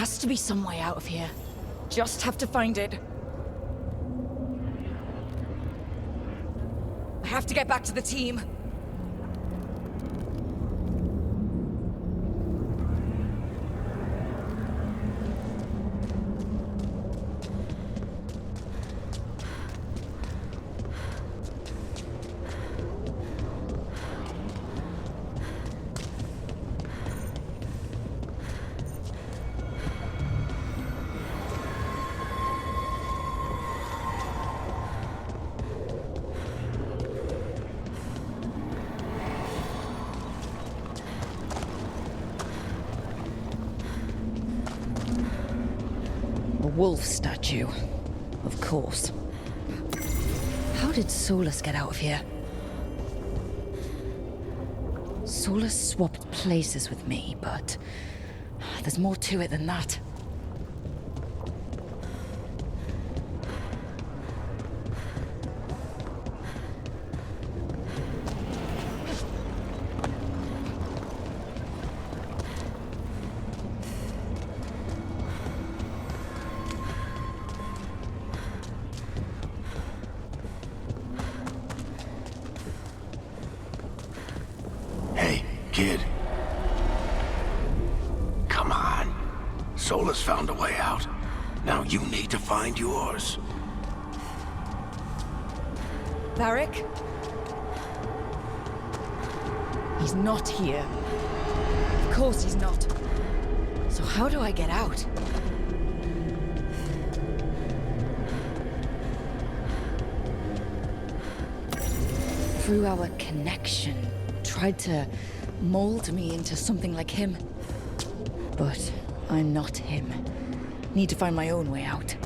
has to be some way out of here. Just have to find it. I have to get back to the team. Wolf statue. Of course. How did Solus get out of here? Solus swapped places with me, but there's more to it than that. Kid. Come on. Solus found a way out. Now you need to find yours. Varric? He's not here. Of course he's not. So how do I get out? Through our connection, tried to mold me into something like him. But I'm not him. Need to find my own way out.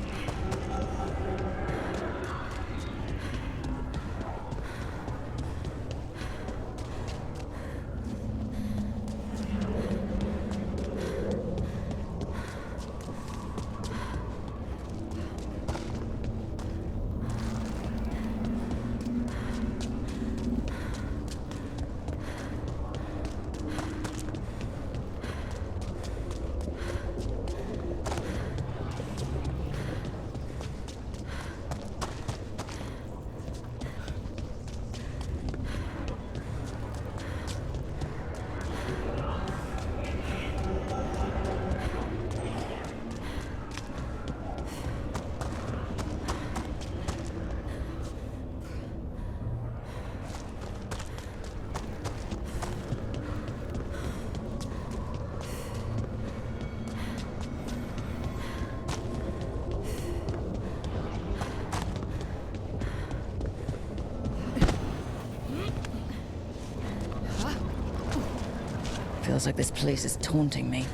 Feels like this place is taunting me.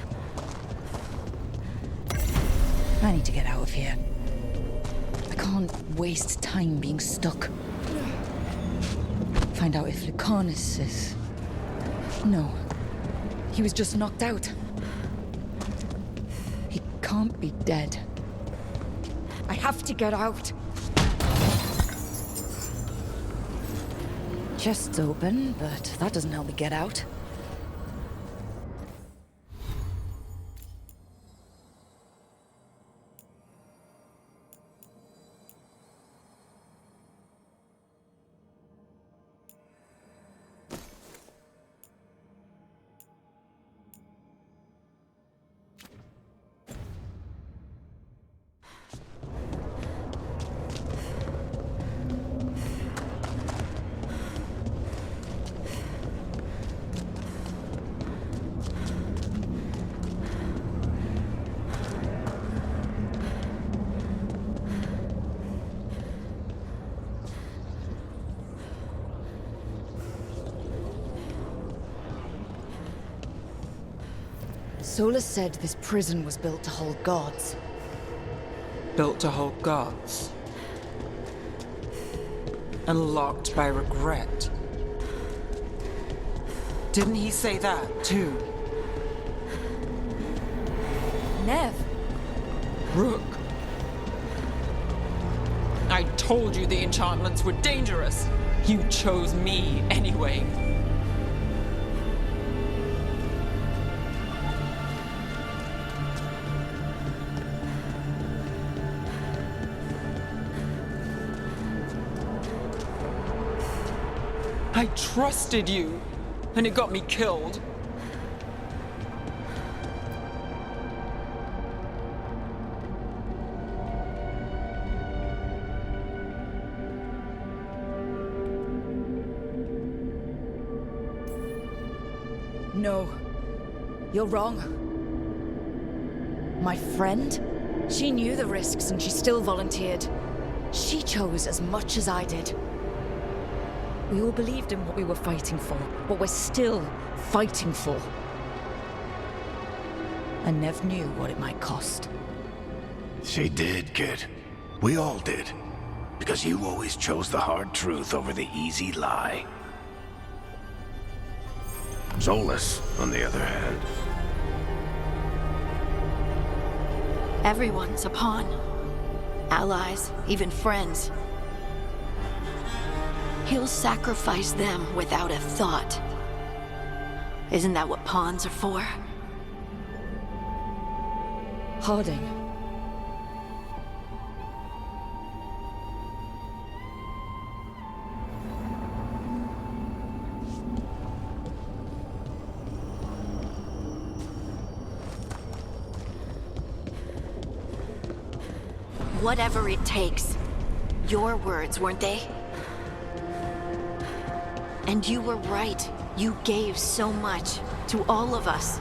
I need to get out of here. I can't waste time being stuck. Find out if Lucanus is... No. He was just knocked out. He can't be dead. I have to get out. Chest's open, but that doesn't help me get out. Solus said this prison was built to hold gods. Built to hold gods. And locked by regret. Didn't he say that, too? Nev. Rook. I told you the enchantments were dangerous. You chose me anyway. I trusted you, and it got me killed. No. You're wrong. My friend? She knew the risks and she still volunteered. She chose as much as I did. We all believed in what we were fighting for, what we're still fighting for. And Nev knew what it might cost. She did, kid. We all did. Because you always chose the hard truth over the easy lie. Solus, on the other hand. Everyone's a pawn. Allies, even friends. He'll sacrifice them without a thought. Isn't that what pawns are for? Harding. Whatever it takes. Your words, weren't they? And you were right. You gave so much to all of us.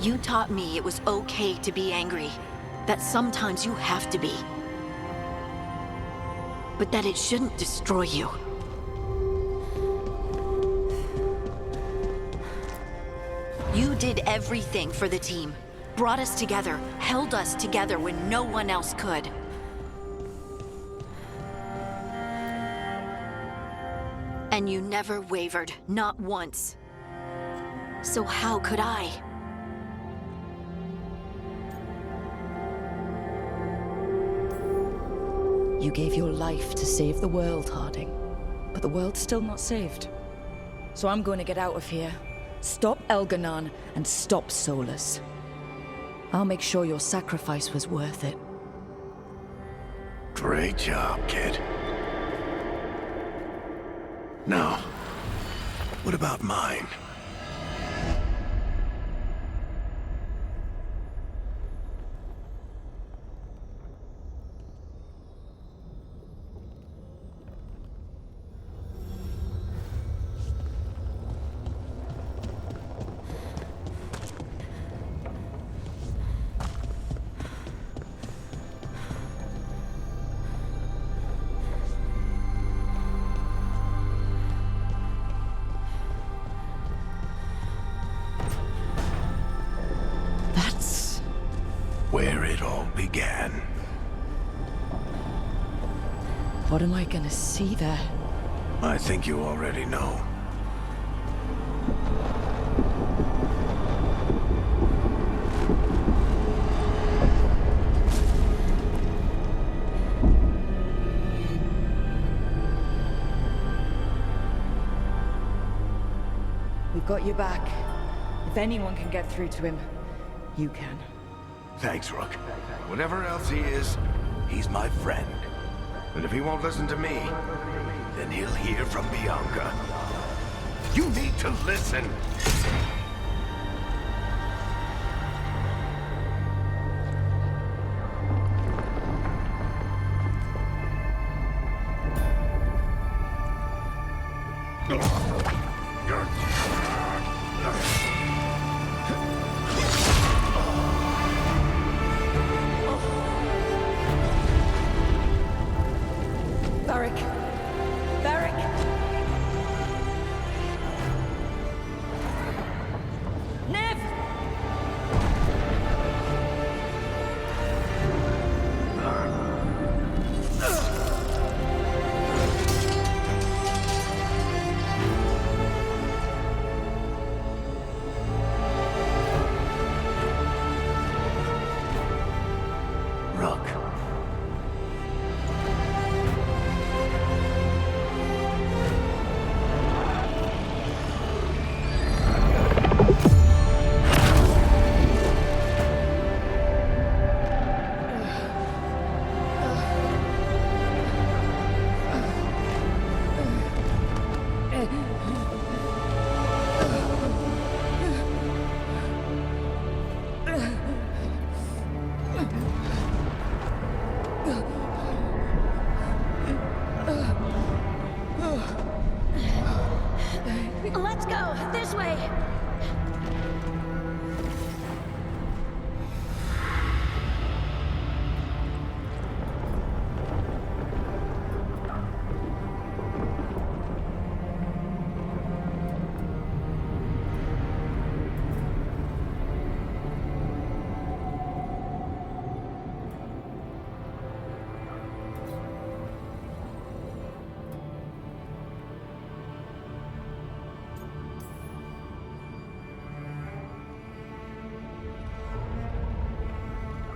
You taught me it was okay to be angry. That sometimes you have to be. But that it shouldn't destroy you. You did everything for the team. Brought us together, held us together when no one else could. And you never wavered, not once. So how could I? You gave your life to save the world, Harding. But the world's still not saved. So I'm going to get out of here. Stop Elganon and stop Solus. I'll make sure your sacrifice was worth it. Great job, kid. Now, what about mine? Where it all began. What am I gonna see there? I think you already know. We've got you back. If anyone can get through to him, you can. Thanks, Rook. Whatever else he is, he's my friend. And if he won't listen to me, then he'll hear from Bianca. You need to listen!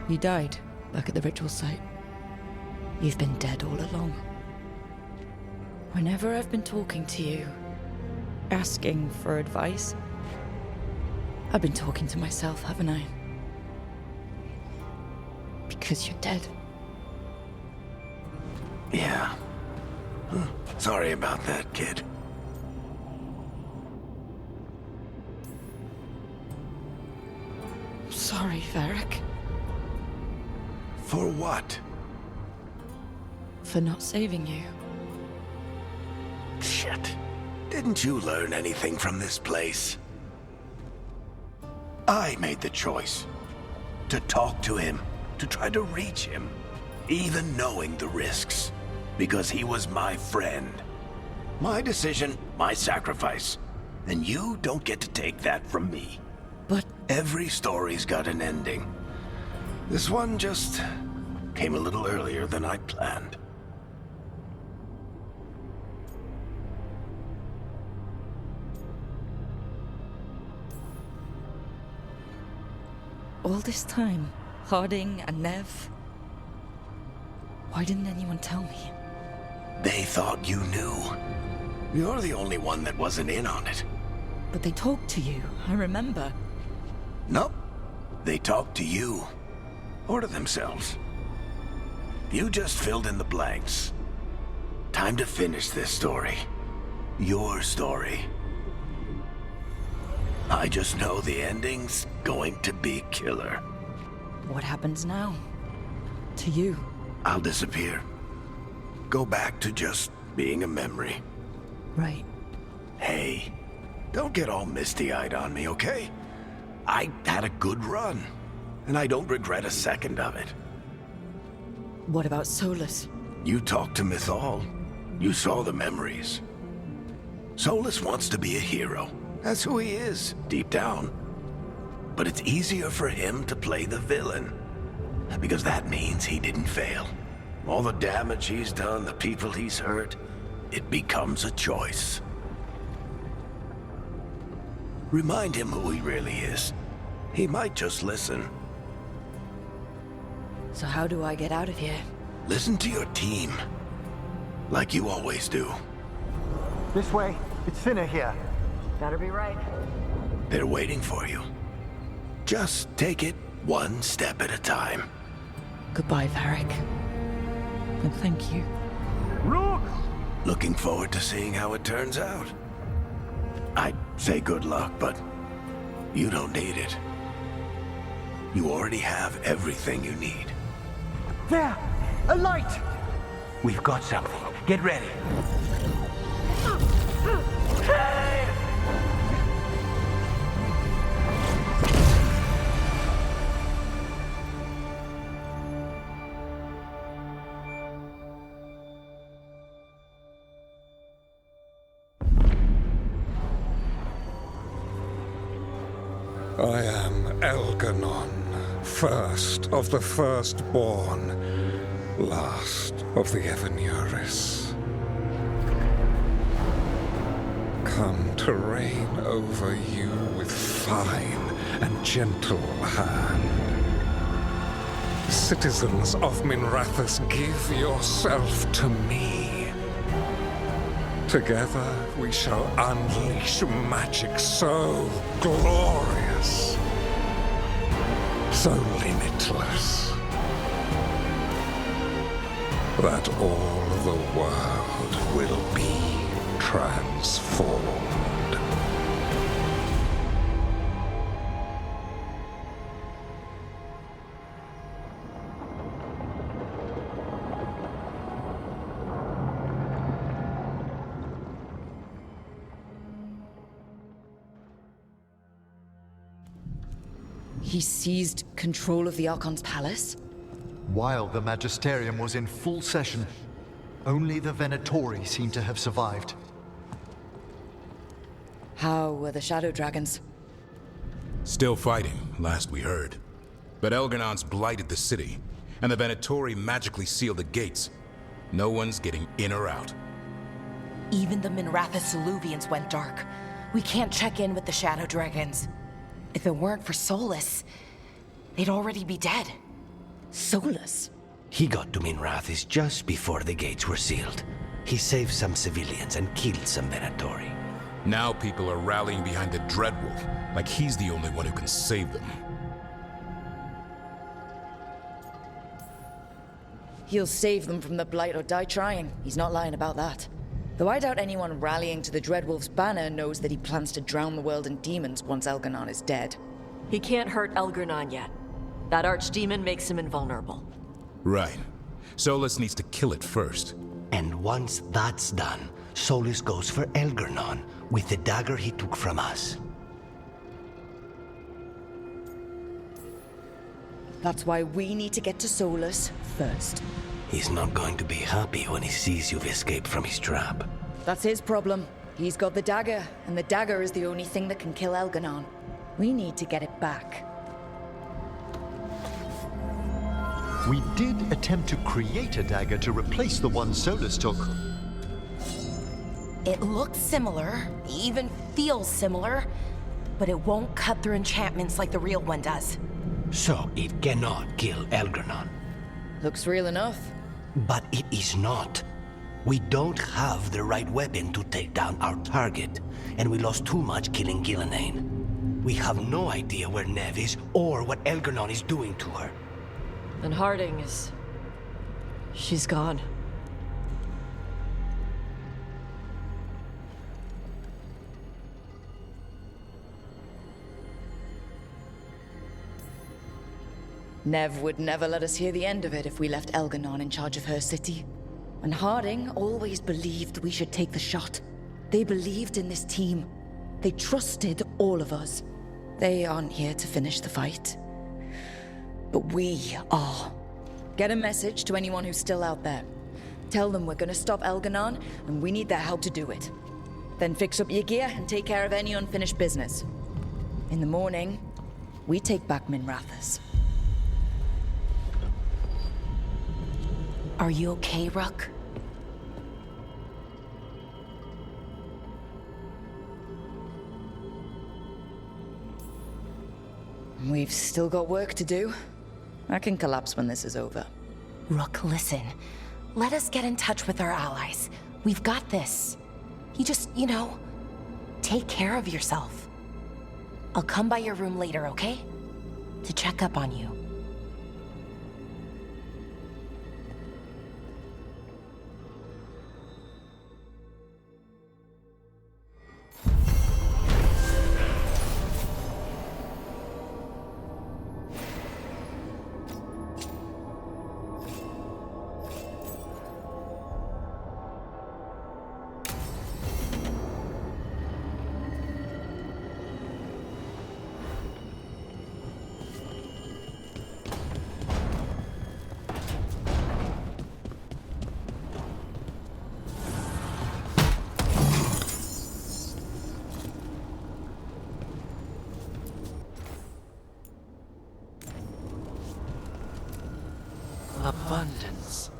You died back at the ritual site. You've been dead all along. Whenever I've been talking to you, asking for advice, I've been talking to myself, haven't I? Because you're dead. Yeah. Sorry about that, kid. Sorry, Varric. For what? For not saving you. Shit. Didn't you learn anything from this place? I made the choice. To talk to him. To try to reach him. Even knowing the risks. Because he was my friend. My decision, my sacrifice. And you don't get to take that from me. But Every story's got an ending. This one just came a little earlier than I'd planned. all this time, Harding and Nev, why didn't anyone tell me? They thought you knew. You're the only one that wasn't in on it. But they talked to you, I remember. Nope. They talked to you. Or to themselves. You just filled in the blanks. Time to finish this story. Your story. I just know the ending's going to be killer. What happens now? To you? I'll disappear. Go back to just being a memory. Right. Hey, don't get all misty-eyed on me, okay? I had a good run, and I don't regret a second of it. What about Solus? You talked to Mythal. You saw the memories. Solus wants to be a hero. That's who he is, deep down. But it's easier for him to play the villain. Because that means he didn't fail. All the damage he's done, the people he's hurt, it becomes a choice. Remind him who he really is. He might just listen. So how do I get out of here? Listen to your team. Like you always do. This way. It's thinner here. Better be right. They're waiting for you. Just take it one step at a time. Goodbye, Varric. And thank you. Look! Looking forward to seeing how it turns out. I'd say good luck, but you don't need it. You already have everything you need. There! A light! We've got something. Get ready. I am Elganon, first of the firstborn, last of the Evanuris. Come to reign over you with fine and gentle hand. Citizens of Minrathous, give yourself to me. Together we shall unleash magic so glorious, so limitless, that all the world will be transformed. He seized control of the Archon's palace? While the Magisterium was in full session, only the Venatori seem to have survived. How were the Shadow Dragons? Still fighting, last we heard. But Elganon's blighted the city, and the Venatori magically sealed the gates. No one's getting in or out. Even the Minrathous Soluvians went dark. We can't check in with the Shadow Dragons. If it weren't for Solus, they'd already be dead. Solus? He got to Minrathis just before the gates were sealed. He saved some civilians and killed some Venatori. Now people are rallying behind the Dreadwolf, like he's the only one who can save them. He'll save them from the Blight or die trying. He's not lying about that. Though I doubt anyone rallying to the Dreadwolf's banner knows that he plans to drown the world in demons once Elganon is dead. He can't hurt Elganon yet. That archdemon makes him invulnerable. Right. Solus needs to kill it first. And once that's done, Solus goes for Elganon with the dagger he took from us. That's why we need to get to Solus first. He's not going to be happy when he sees you've escaped from his trap. That's his problem. He's got the dagger, and the dagger is the only thing that can kill Elganon. We need to get it back. We did attempt to create a dagger to replace the one Solus took. It looks similar, even feels similar, but it won't cut through enchantments like the real one does. So it cannot kill Elganon. Looks real enough. But it is not. We don't have the right weapon to take down our target, and we lost too much killing Gillenane. We have no idea where Neve is or what Elganon is doing to her. And Harding is... she's gone. Neve would never let us hear the end of it if we left Elganon in charge of her city. And Harding always believed we should take the shot. They believed in this team. They trusted all of us. They aren't here to finish the fight. But we are. Get a message to anyone who's still out there. Tell them we're gonna stop Elganon, and we need their help to do it. Then fix up your gear and take care of any unfinished business. In the morning, we take back Minrathis. Are you okay, Rook? We've still got work to do. I can collapse when this is over. Rook, listen. Let us get in touch with our allies. We've got this. You just, take care of yourself. I'll come by your room later, okay? To check up on you. Abundance.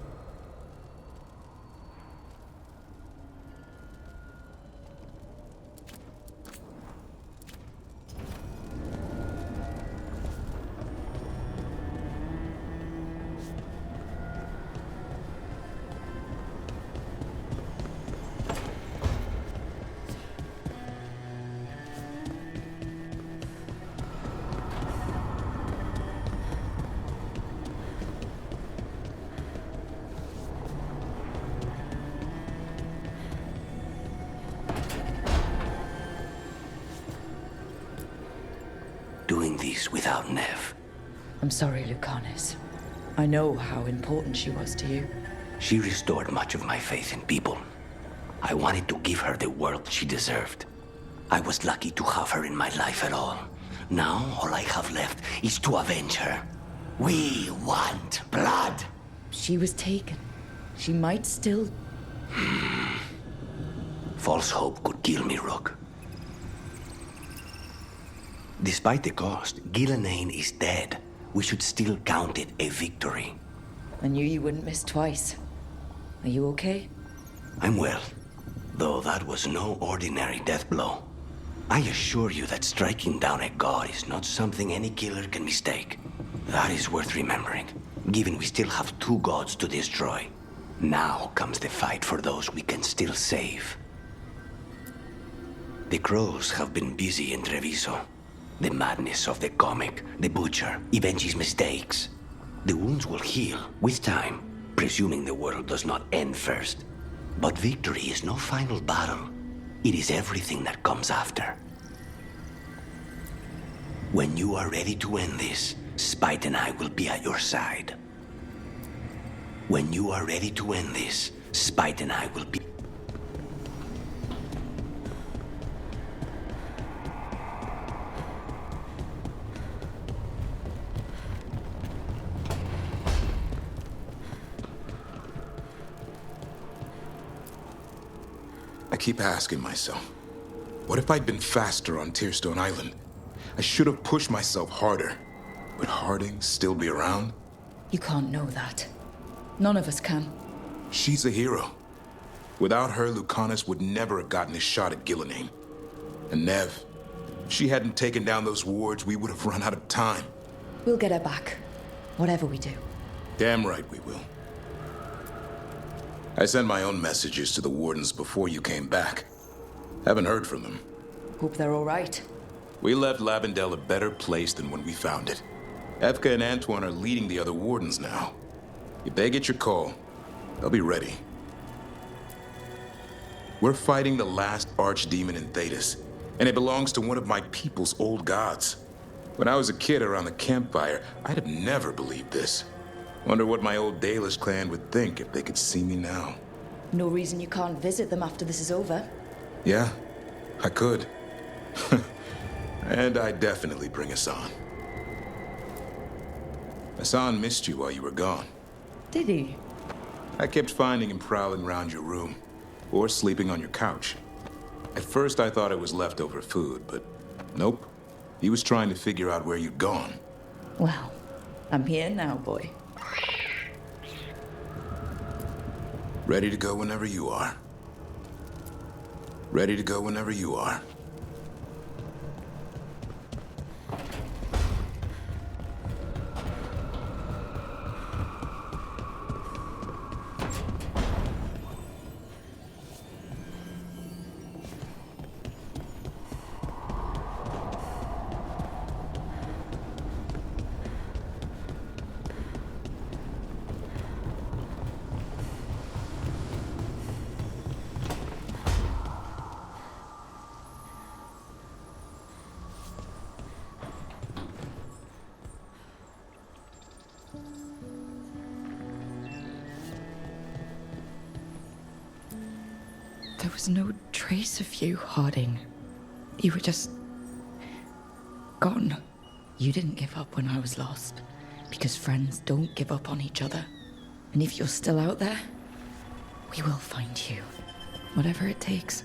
Doing this without Neve. I'm sorry, Lucanus. I know how important she was to you. She restored much of my faith in people. I wanted to give her the world she deserved. I was lucky to have her in my life at all. Now, all I have left is to avenge her. We want blood! She was taken. She might still... False hope could kill me, Rook. Despite the cost, Gillenane is dead. We should still count it a victory. I knew you wouldn't miss twice. Are you okay? I'm well, though that was no ordinary death blow. I assure you that striking down a god is not something any killer can mistake. That is worth remembering. given we still have 2 gods to destroy. Now comes the fight for those we can still save. The crows have been busy in Treviso. The madness of the comic, the butcher, Ivenji's mistakes. The wounds will heal with time, presuming the world does not end first. But victory is no final battle. It is everything that comes after. When you are ready to end this, Spite and I will be at your side. When you are ready to end this, Spite and I will be... I keep asking myself, what if I'd been faster on Tearstone Island? I should have pushed myself harder. Would Harding still be around? You can't know that. None of us can. She's a hero. Without her, Lucanus would never have gotten his shot at Gillenane. And Nev, if she hadn't taken down those wards, we would have run out of time. We'll get her back. Whatever we do. Damn right we will. I sent my own messages to the wardens before you came back. Haven't heard from them. Hope they're all right. We left Lavendel a better place than when we found it. Efka and Antoine are leading the other wardens now. If they get your call, they'll be ready. We're fighting the last archdemon in Thedas, and it belongs to one of my people's old gods. When I was a kid around the campfire, I'd have never believed this. Wonder what my old Dalish clan would think if they could see me now. No reason you can't visit them after this is over. Yeah, I could. And I'd definitely bring Hassan. Hassan missed you while you were gone. Did he? I kept finding him prowling around your room, or sleeping on your couch. At first I thought it was leftover food, but nope. He was trying to figure out where you'd gone. Well, I'm here now, boy. Ready to go whenever you are. Ready to go whenever you are. There was no trace of you, Harding. You were just... gone. You didn't give up when I was lost, because friends don't give up on each other. And if you're still out there, we will find you. Whatever it takes.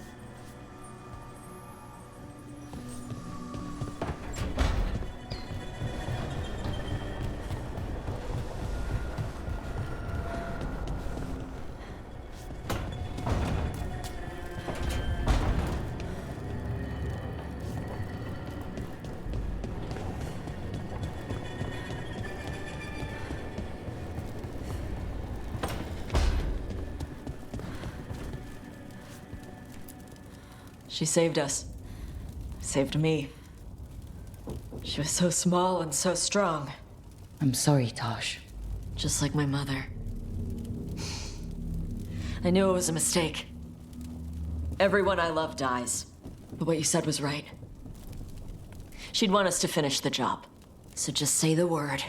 She saved us. Saved me. She was so small and so strong. I'm sorry, Tosh. Just like my mother. I knew it was a mistake. Everyone I love dies. But what you said was right. She'd want us to finish the job. So just say the word.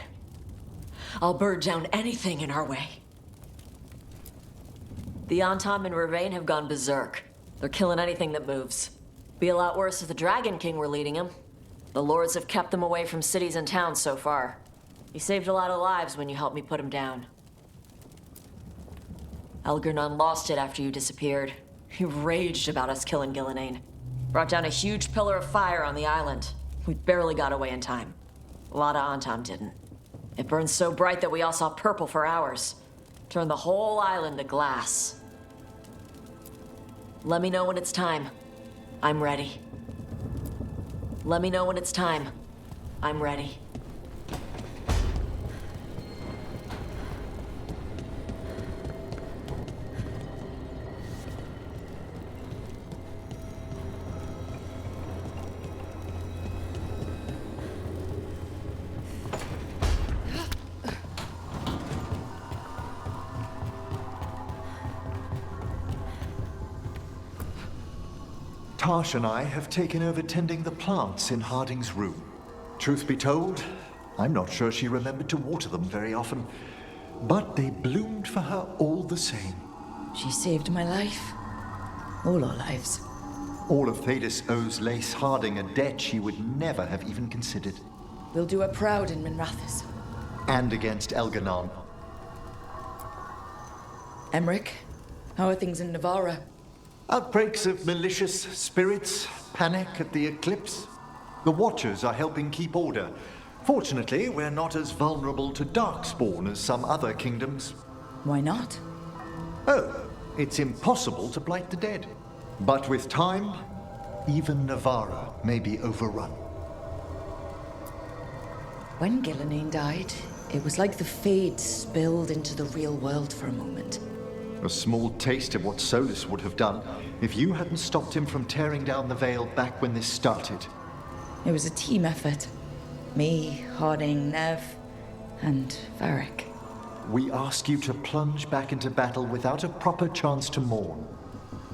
I'll burn down anything in our way. The Antam and Ravain have gone berserk. They're killing anything that moves. Be a lot worse if the Dragon King were leading them. The lords have kept them away from cities and towns so far. You saved a lot of lives when you helped me put him down. Elgernon lost it after you disappeared. He raged about us killing Gillenane. Brought down a huge pillar of fire on the island. We barely got away in time. A lot of Antam didn't. It burned so bright that we all saw purple for hours. Turned the whole island to glass. Let me know when it's time. I'm ready. Let me know when it's time. I'm ready. Tash and I have taken over tending the plants in Harding's room. Truth be told, I'm not sure she remembered to water them very often, but they bloomed for her all the same. She saved my life. All our lives. All of Thedas owes Lace Harding a debt she would never have even considered. We'll do her proud in Minrathis. And against Elganon. Emmerich, how are things in Navarra? Outbreaks of malicious spirits, panic at the eclipse. The Watchers are helping keep order. Fortunately, we're not as vulnerable to Darkspawn as some other kingdoms. Why not? Oh, it's impossible to blight the dead. But with time, even Navarra may be overrun. When Gillenane died, it was like the Fade spilled into the real world for a moment. A small taste of what Solus would have done if you hadn't stopped him from tearing down the Veil back when this started. It was a team effort. Me, Harding, Nev, and Varric. We ask you to plunge back into battle without a proper chance to mourn.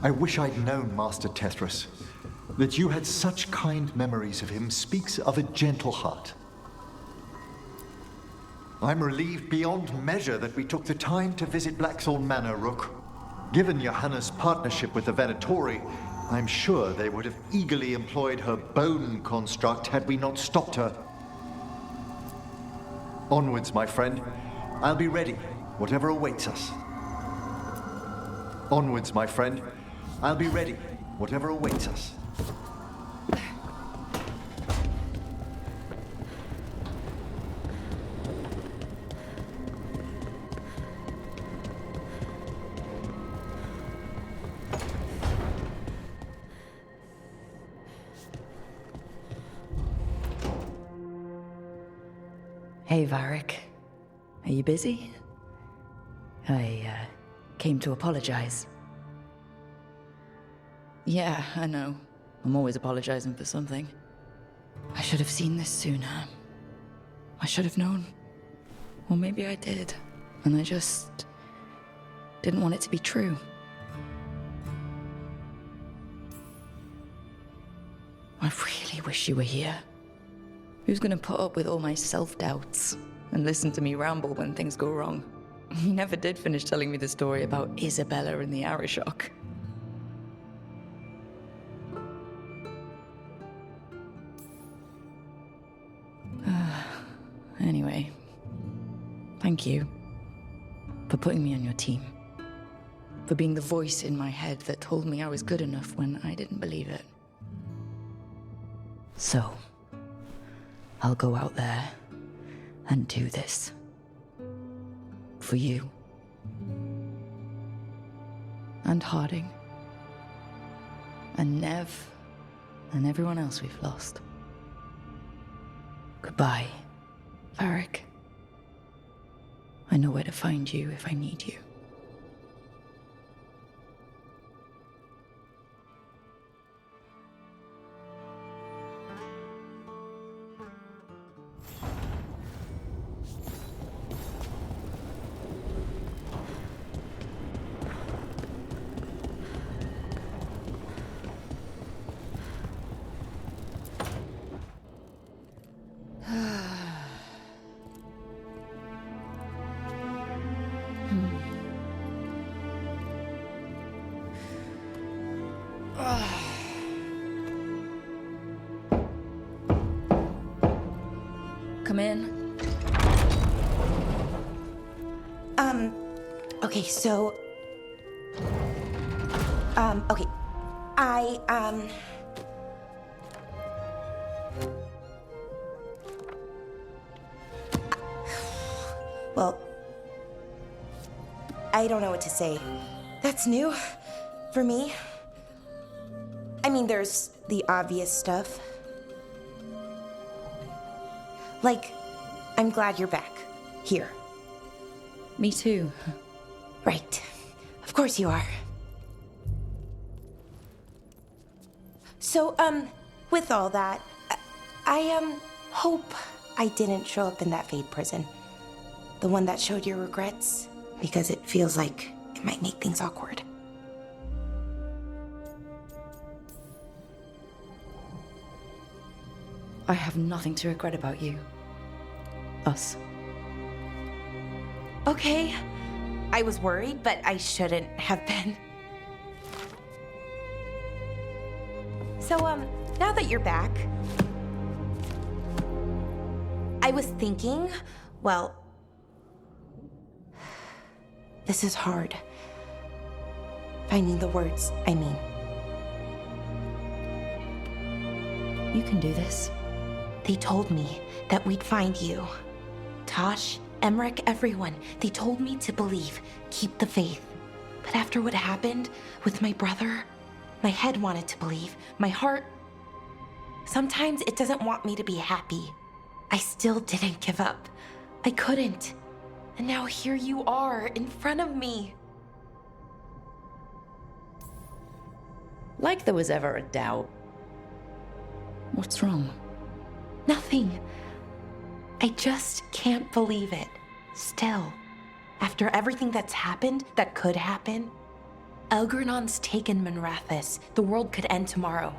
I wish I'd known Master Tethras. That you had such kind memories of him speaks of a gentle heart. I'm relieved beyond measure that we took the time to visit Blackthorn Manor, Rook. Given Johanna's partnership with the Venatori, I'm sure they would have eagerly employed her bone construct had we not stopped her. Onwards, my friend. I'll be ready, whatever awaits us. Onwards, my friend. I'll be ready, whatever awaits us. Hey, Varric. Are you busy? I came to apologize. Yeah, I know. I'm always apologizing for something. I should have seen this sooner. I should have known. Or maybe I did, and I just didn't want it to be true. I really wish you were here. Who's gonna put up with all my self-doubts and listen to me ramble when things go wrong? He never did finish telling me the story about Isabella and the Arishok. Anyway, thank you for putting me on your team. For being the voice in my head that told me I was good enough when I didn't believe it. So, I'll go out there and do this. For you. And Harding. And Nev. And everyone else we've lost. Goodbye, Varric. I know where to find you if I need you. Come in. Okay, so... okay. Well... I don't know what to say. That's new. For me. I mean, there's the obvious stuff. Like, I'm glad you're back. Here. Me too. Right. Of course you are. So, with all that, I hope I didn't show up in that Fade prison. The one that showed your regrets, because it feels like it might make things awkward. I have nothing to regret about you. Us. Okay. I was worried, but I shouldn't have been. So, now that you're back, I was thinking, well, this is hard. Finding the words, I mean. You can do this. They told me that we'd find you. Tosh, Emmerich, everyone. They told me to believe, keep the faith. But after what happened with my brother, my head wanted to believe. My heart, sometimes it doesn't want me to be happy. I still didn't give up. I couldn't. And now here you are, in front of me. Like there was ever a doubt. What's wrong? Nothing. I just can't believe it. Still, after everything that's happened, that could happen, Elgernon's taken Minrathous. The world could end tomorrow.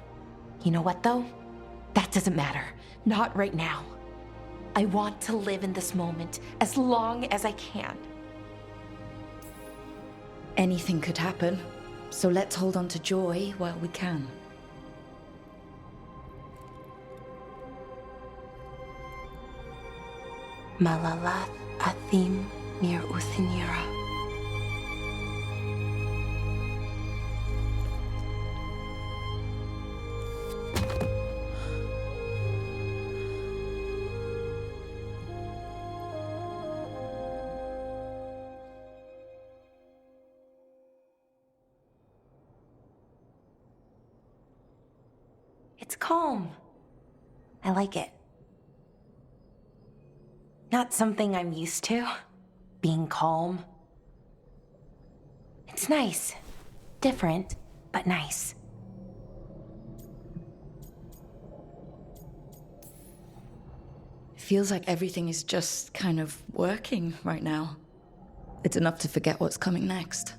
You know what, though? That doesn't matter. Not right now. I want to live in this moment as long as I can. Anything could happen, so let's hold on to joy while we can. Malalath Athim Mir Uthinira. It's calm. I like it. Not something I'm used to, being calm. It's nice. Different, but nice. Feels like everything is just kind of working right now. It's enough to forget what's coming next.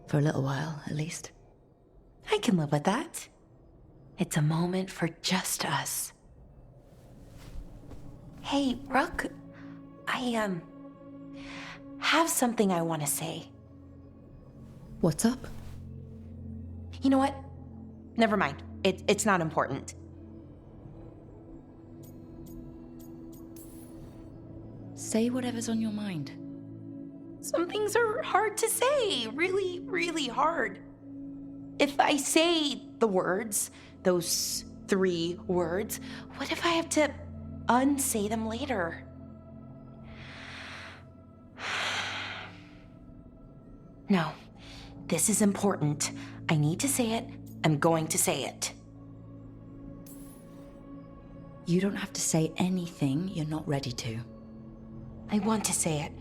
For a little while, at least. I can live with that. It's a moment for just us. Hey, Rook. I have something I want to say. What's up? You know what? Never mind. It's not important. Say whatever's on your mind. Some things are hard to say. Really, really hard. If I say the words, those 3 words, what if I have to unsay them later? No, this is important. I need to say it. I'm going to say it. You don't have to say anything you're not ready to. I want to say it.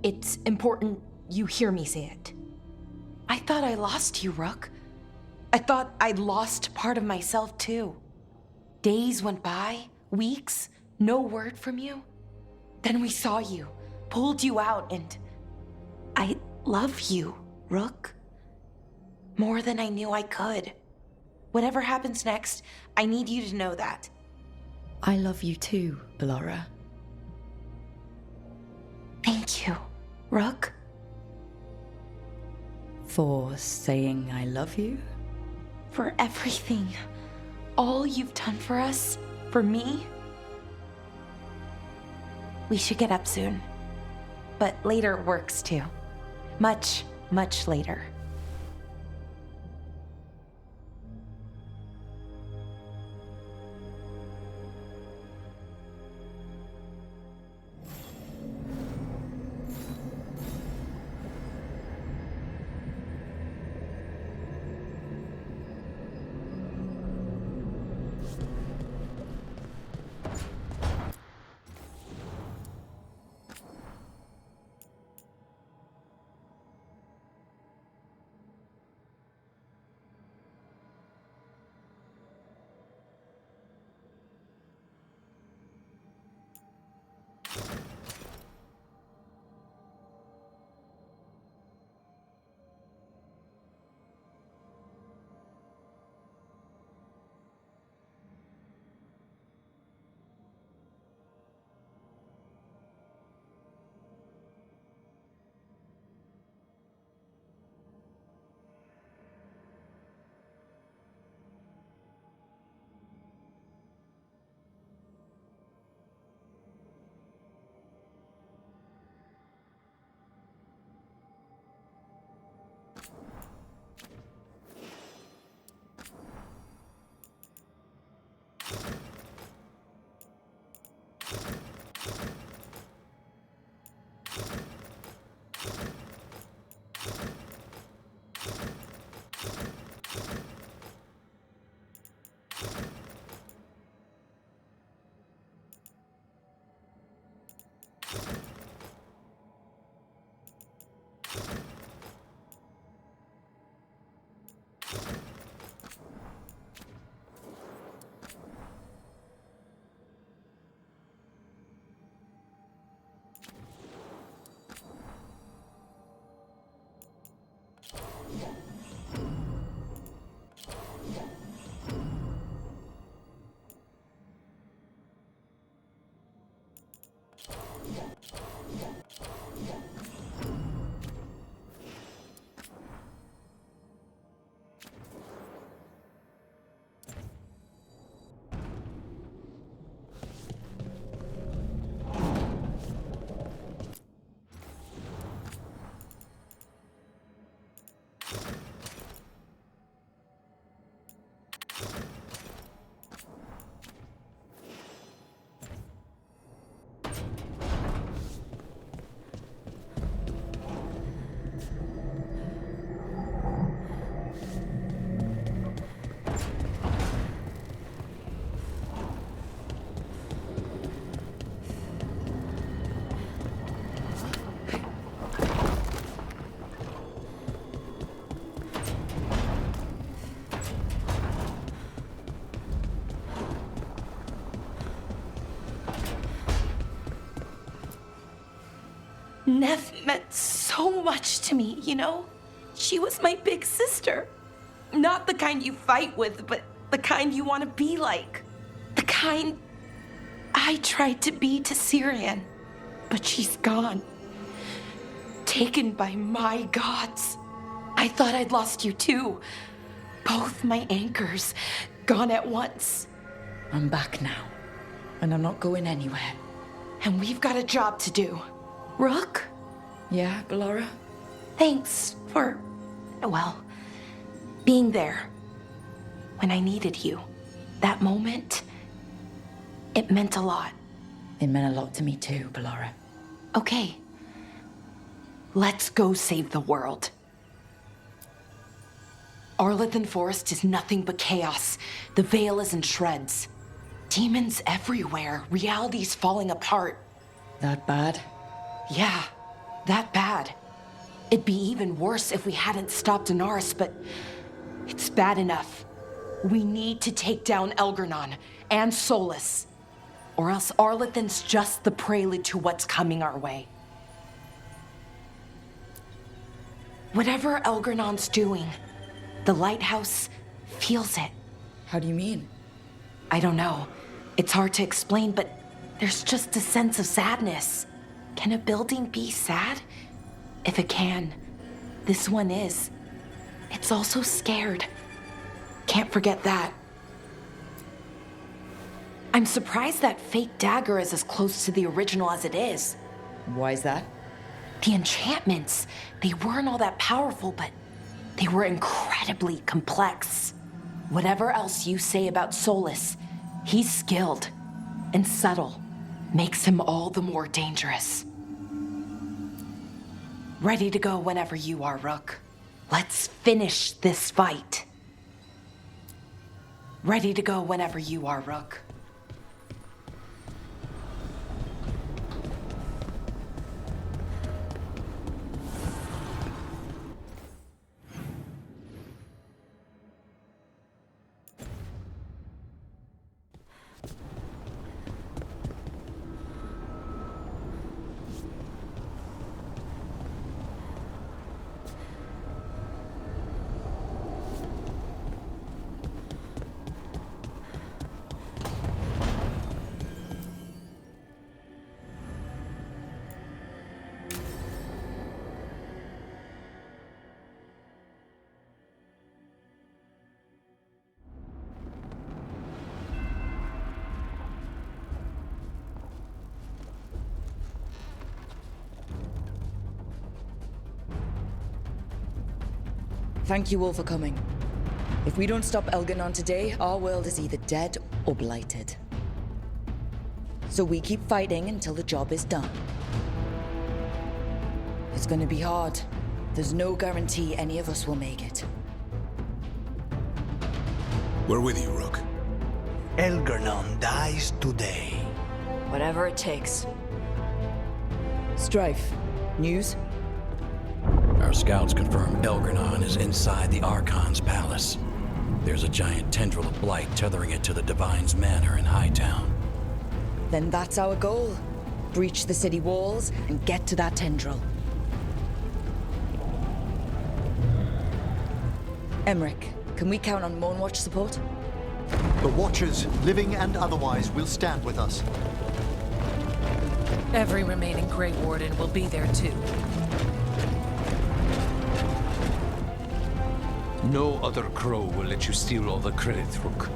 It's important you hear me say it. I thought I lost you, Rook. I thought I'd lost part of myself, too. Days went by, weeks, no word from you. Then we saw you, pulled you out, and I love you, Rook. More than I knew I could. Whatever happens next, I need you to know that. I love you too, Ballora. Thank you, Rook. For saying I love you? For everything. All you've done for us, for me. We should get up soon. But later works too. Much, much later. Nev meant so much to me, you know? She was my big sister. Not the kind you fight with, but the kind you want to be like. The kind I tried to be to Syrian. But she's gone. Taken by my gods. I thought I'd lost you too. Both my anchors gone at once. I'm back now, and I'm not going anywhere. And we've got a job to do. Rook? Yeah, Ballora? Thanks for, well, being there when I needed you. That moment, it meant a lot. It meant a lot to me too, Ballora. Okay. Let's go save the world. Arlethan Forest is nothing but chaos. The Veil is in shreds. Demons everywhere. Reality's falling apart. That bad? Yeah, that bad. It'd be even worse if we hadn't stopped Inaris, but it's bad enough. We need to take down Elgernon and Solus, or else Arlethan's just the prelude to what's coming our way. Whatever Elgernon's doing, the lighthouse feels it. How do you mean? I don't know. It's hard to explain, but there's just a sense of sadness. Can a building be sad? If it can, this one is. It's also scared. Can't forget that. I'm surprised that fake dagger is as close to the original as it is. Why is that? The enchantments, they weren't all that powerful, but they were incredibly complex. Whatever else you say about Solus, he's skilled and subtle. Makes him all the more dangerous. Ready to go whenever you are, Rook. Let's finish this fight. Ready to go whenever you are, Rook. Thank you all for coming. If we don't stop Elgernon today, our world is either dead or blighted. So we keep fighting until the job is done. It's gonna be hard. There's no guarantee any of us will make it. We're with you, Rook. Elgernon dies today. Whatever it takes. Strife. News? Our scouts confirm Elgernon is inside the Archon's palace. There's a giant tendril of blight tethering it to the Divine's manor in Hightown. Then that's our goal. Breach the city walls and get to that tendril. Emmerich, can we count on Moonwatch support? The Watchers, living and otherwise, will stand with us. Every remaining Grey Warden will be there too. No other crow will let you steal all the credit, Rook.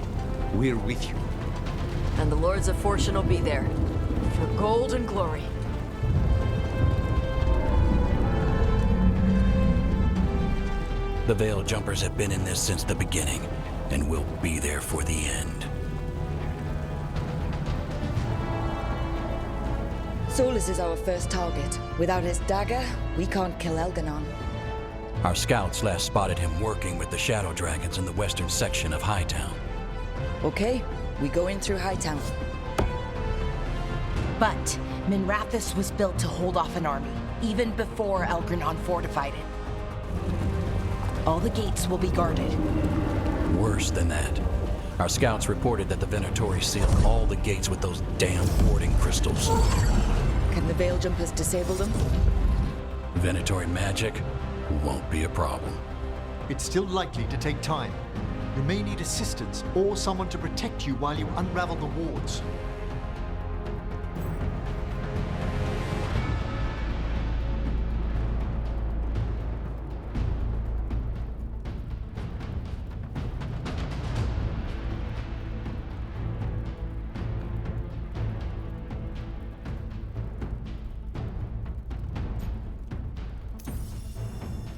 We're with you. And the Lords of Fortune will be there. For gold and glory. The Veil Jumpers have been in this since the beginning, and will be there for the end. Solus is our first target. Without his dagger, we can't kill Elgernon. Our scouts last spotted him working with the Shadow Dragons in the western section of Hightown. Okay, we go in through Hightown. But Minrathous was built to hold off an army, even before Elgernon fortified it. All the gates will be guarded. Worse than that. Our scouts reported that the Venatori sealed all the gates with those damn warding crystals. Can the Veil Jumpers disable them? Venatori magic won't be a problem. It's still likely to take time. You may need assistance or someone to protect you while you unravel the wards.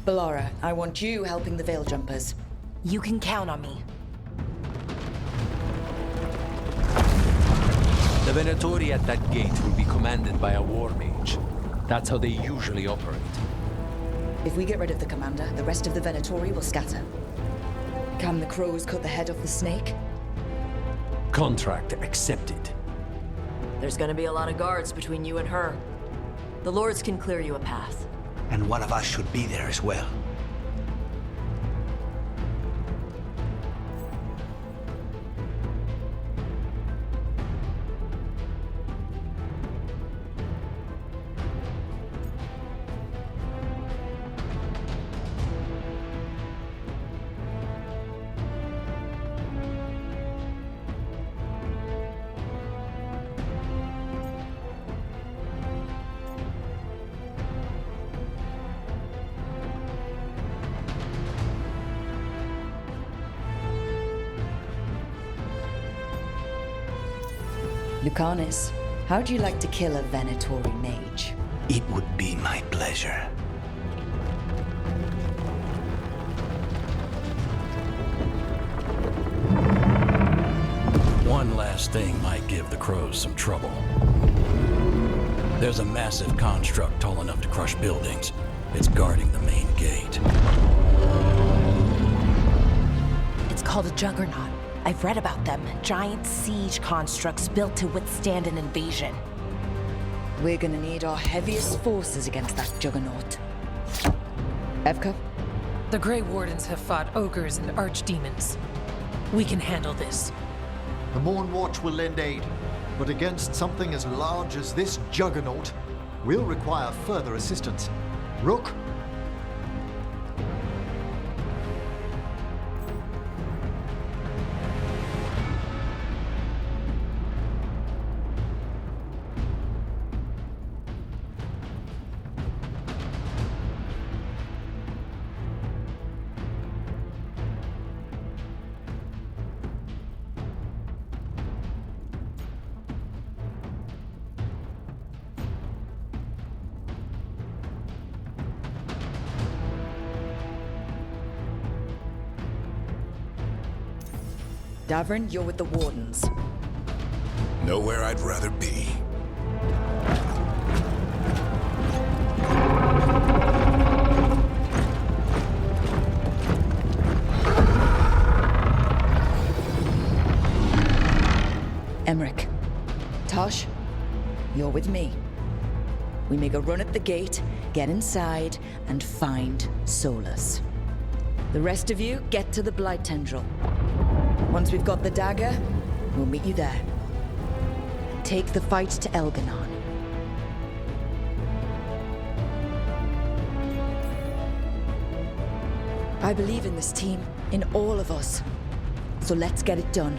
Bellara, I want you helping the Veil Jumpers. You can count on me. The Venatori at that gate will be commanded by a war mage. That's how they usually operate. If we get rid of the commander, the rest of the Venatori will scatter. Can the crows cut the head off the snake? Contract accepted. There's gonna be a lot of guards between you and her. The Lords can clear you a path. And one of us should be there as well. Lucanus, how'd you like to kill a Venatori mage? It would be my pleasure. One last thing might give the crows some trouble. There's a massive construct tall enough to crush buildings. It's guarding the main gate. It's called a Juggernaut. I've read about them. Giant siege constructs built to withstand an invasion. We're gonna need our heaviest forces against that Juggernaut. Evka? The Grey Wardens have fought ogres and archdemons. We can handle this. The Morn Watch will lend aid, but against something as large as this Juggernaut, we'll require further assistance. Rook? Davrin, you're with the Wardens. Nowhere I'd rather be. You're with me. We make a run at the gate, get inside, and find Solus. The rest of you get to the Blight Tendril. Once we've got the dagger, we'll meet you there. Take the fight to Elganon. I believe in this team, in all of us. So let's get it done.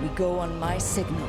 We go on my signal.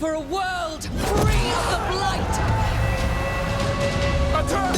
For a world free of the Blight! Attack!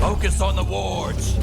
Focus on the wards!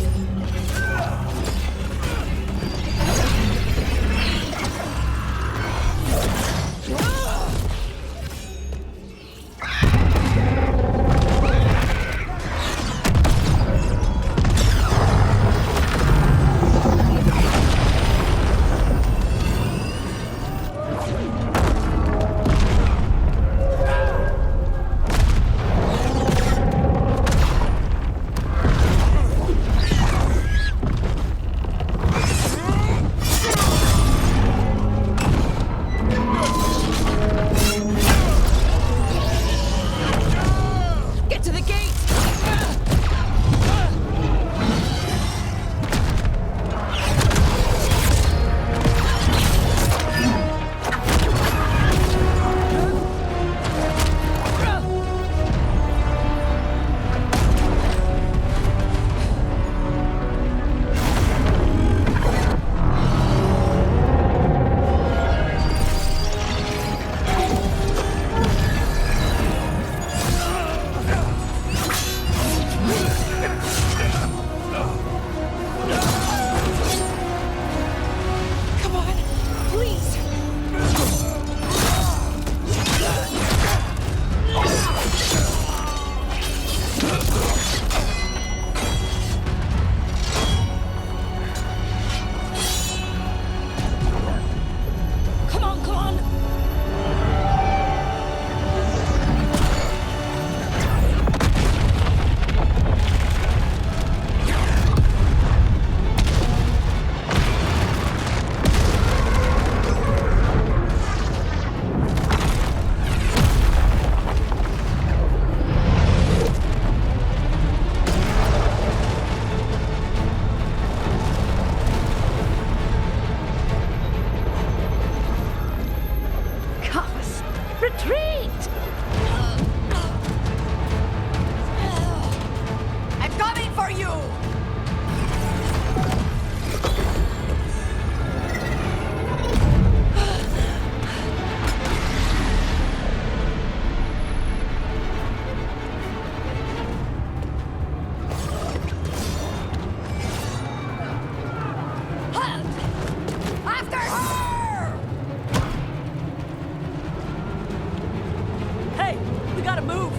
We gotta move!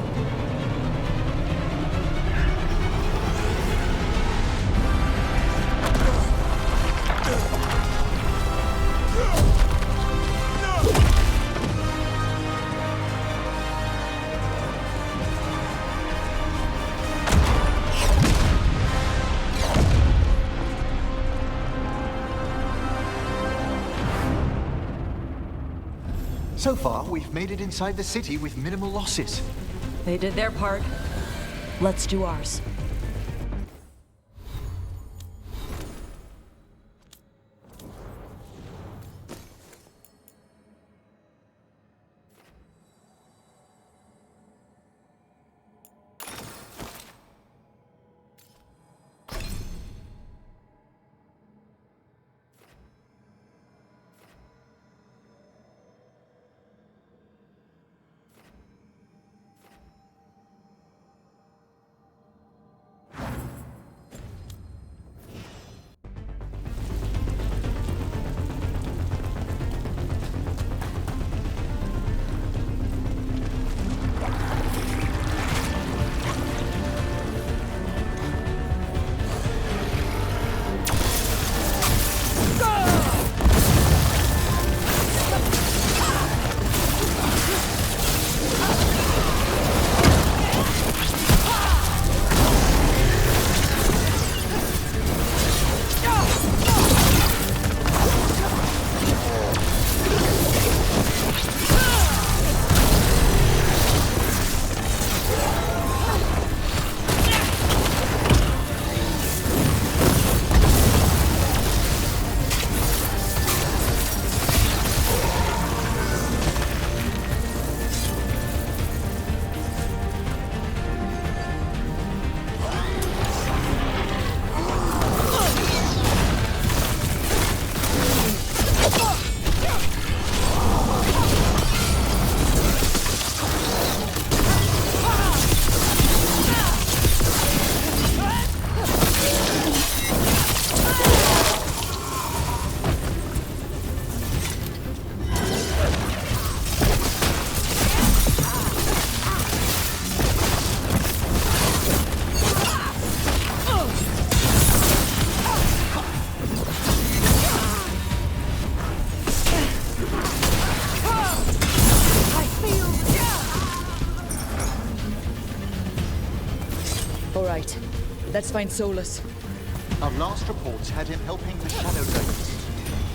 So far, we've made it inside the city with minimal losses. They did their part. Let's do ours. Right. Let's find Solus. Our last reports had him helping the Shadow Dragons.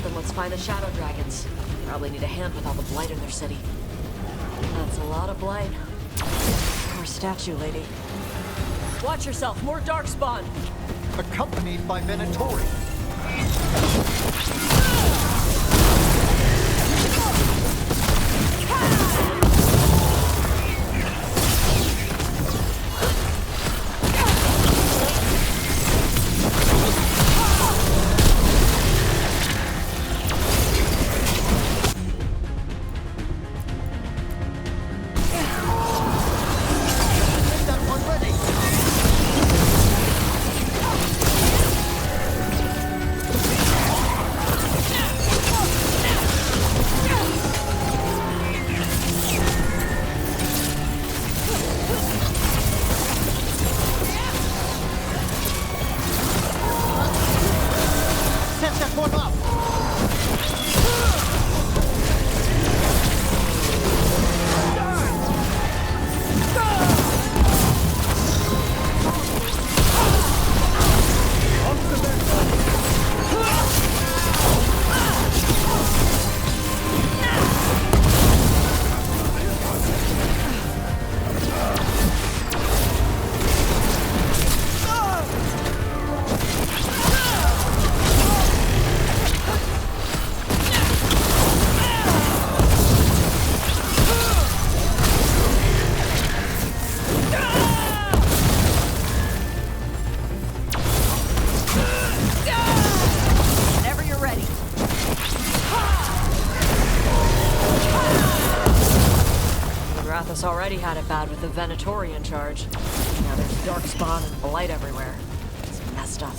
Then let's find the Shadow Dragons. Probably need a hand with all the blight in their city. That's a lot of blight. Poor statue lady. Watch yourself, more darkspawn! Accompanied by Venatori. Already had it bad with the Venatori in charge. Now there's darkspawn and blight everywhere. It's messed up.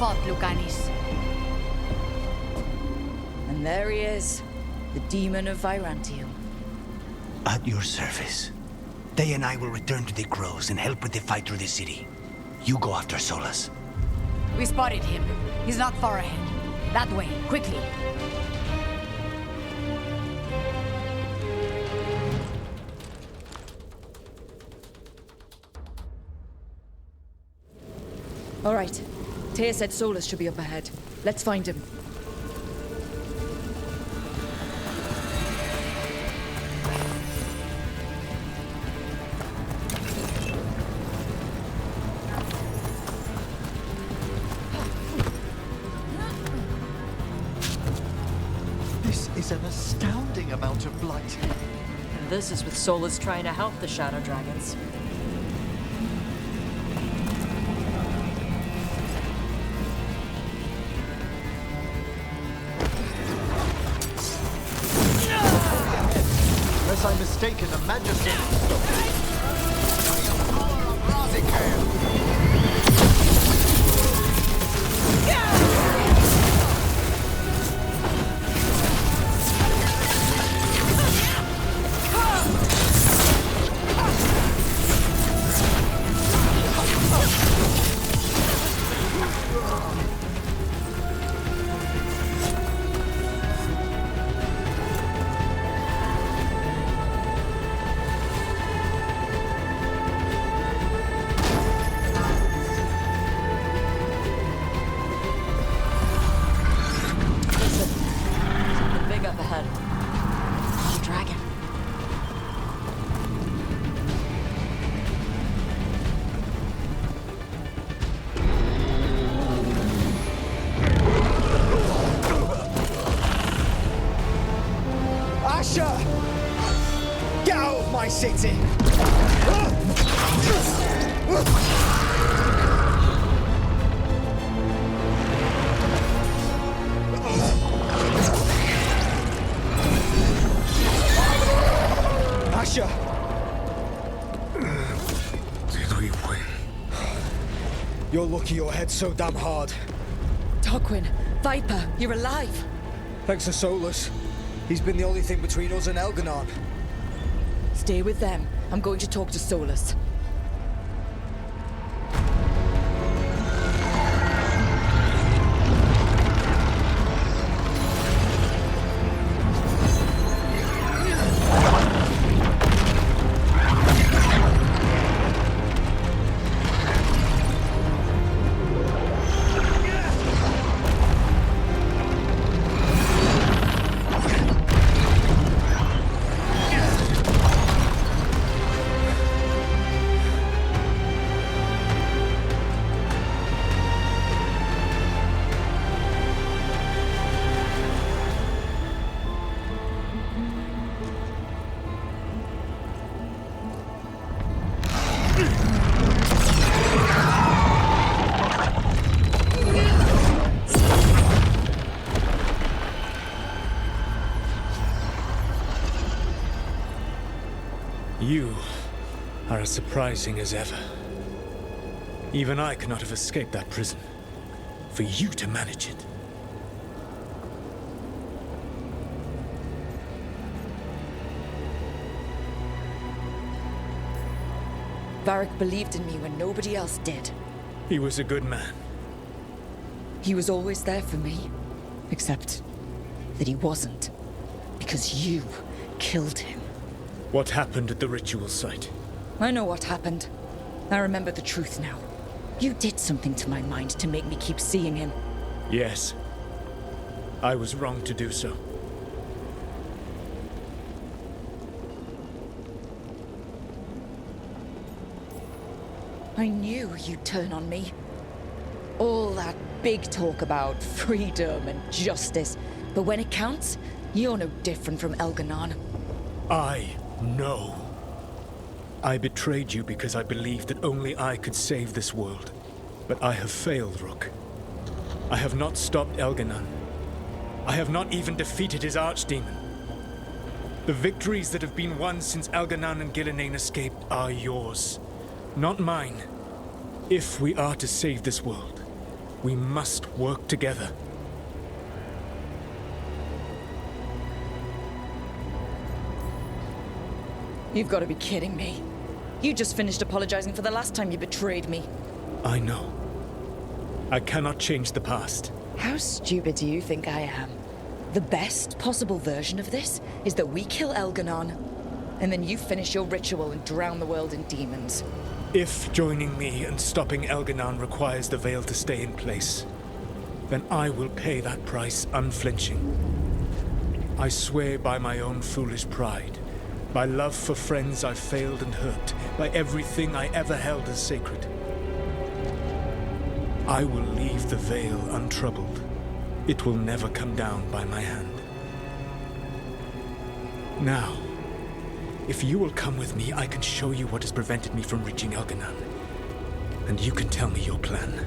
fault, Lucanis. And there he is, the demon of Virantium. At your service. They and I will return to the Crows and help with the fight through the city. You go after Solus. We spotted him. He's not far ahead. That way, quickly. All right. Taya said Solus should be up ahead. Let's find him. This is an astounding amount of blight. And this is with Solus trying to help the Shadow Dragons. Unless I'm mistaken, the Majesty... Get out of my city! Asher! Did we win? You're lucky your head's so damn hard. Tarquin, Viper, you're alive! Thanks to Solus. He's been the only thing between us and Elganon. Stay with them. I'm going to talk to Solus. You are as surprising as ever. Even I could not have escaped that prison. For you to manage it. Varric believed in me when nobody else did. He was a good man. He was always there for me. Except that he wasn't. Because you killed him. What happened at the ritual site? I know what happened. I remember the truth now. You did something to my mind to make me keep seeing him. Yes. I was wrong to do so. I knew you'd turn on me. All that big talk about freedom and justice. But when it counts, you're no different from Elganon. I know. I betrayed you because I believed that only I could save this world. But I have failed, Rook. I have not stopped Elganon. I have not even defeated his archdemon. The victories that have been won since Elganon and Gillenane escaped are yours, not mine. If we are to save this world, We must work together. You've got to be kidding me. You just finished apologizing for the last time you betrayed me. I know. I cannot change the past. How stupid do you think I am? The best possible version of this is that we kill Elganon, and then you finish your ritual and drown the world in demons. If joining me and stopping Elganon requires the Veil to stay in place, then I will pay that price unflinching. I swear by my own foolish pride, by love for friends I've failed and hurt, by everything I ever held as sacred. I will leave the Veil untroubled. It will never come down by my hand. Now, if you will come with me, I can show you what has prevented me from reaching Elganon. And you can tell me your plan.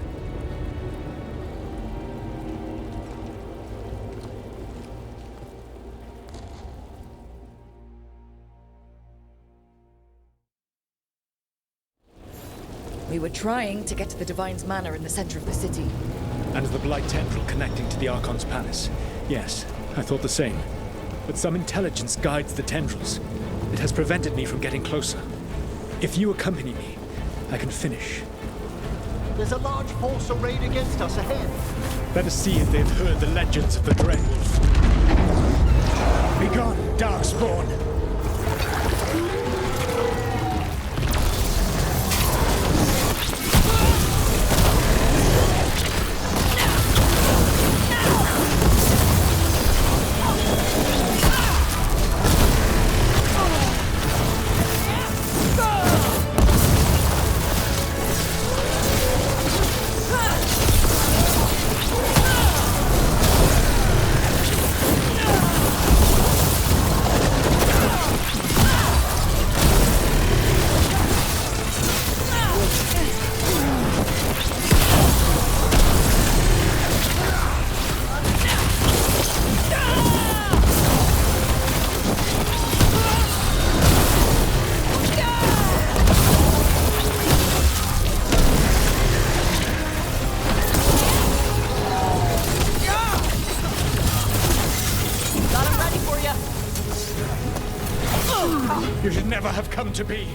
We were trying to get to the Divine's Manor in the center of the city. And the Blight Tendril connecting to the Archon's Palace. Yes, I thought the same. But some intelligence guides the tendrils. It has prevented me from getting closer. If you accompany me, I can finish. There's a large force arrayed against us ahead. Let us see if they've heard the legends of the Dreadwolf. Begone, Darkspawn! You should never have come to be.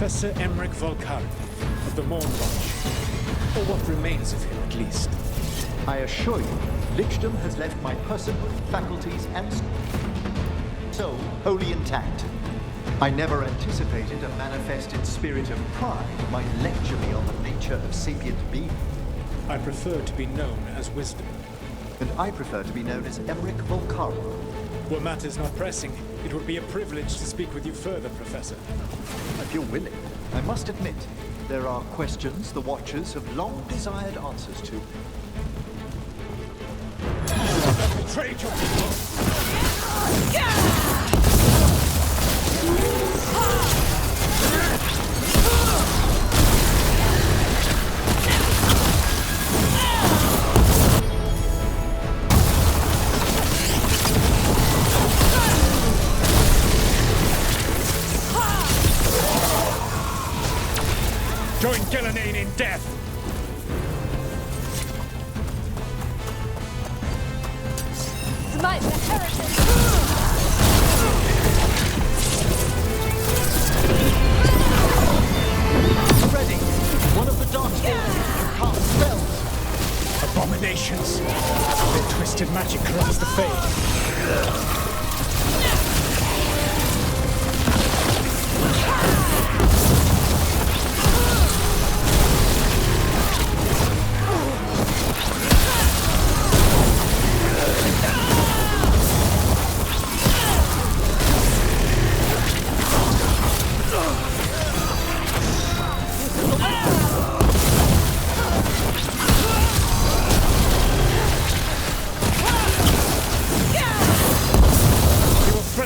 Professor Emmerich Veilguard of the Morn Watch, or what remains of him at least. I assure you, Lichdom has left my person, faculties, and soul wholly intact. I never anticipated a manifested spirit of pride might lecture me on the nature of sapient being. I prefer to be known as Wisdom. And I prefer to be known as Emmerich Veilguard. Were matters not pressing, it would be a privilege to speak with you further, Professor. If you're willing, I must admit, there are questions the Watchers have long desired answers to. Betrayed your people! death! Smite the heretic! Ready! One of the Darkspawn can cast spells! Abominations! Their twisted magic corrupts the Fade.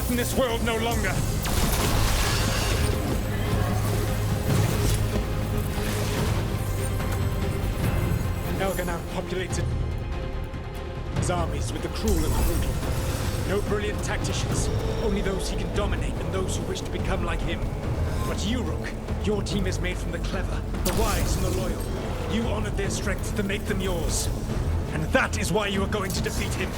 This world no longer. Elganan populated his armies with the cruel and the brutal. No brilliant tacticians, only those he can dominate and those who wish to become like him. But you, Rook, your team is made from the clever, the wise, and the loyal. You honored their strength to make them yours. And that is why you are going to defeat him.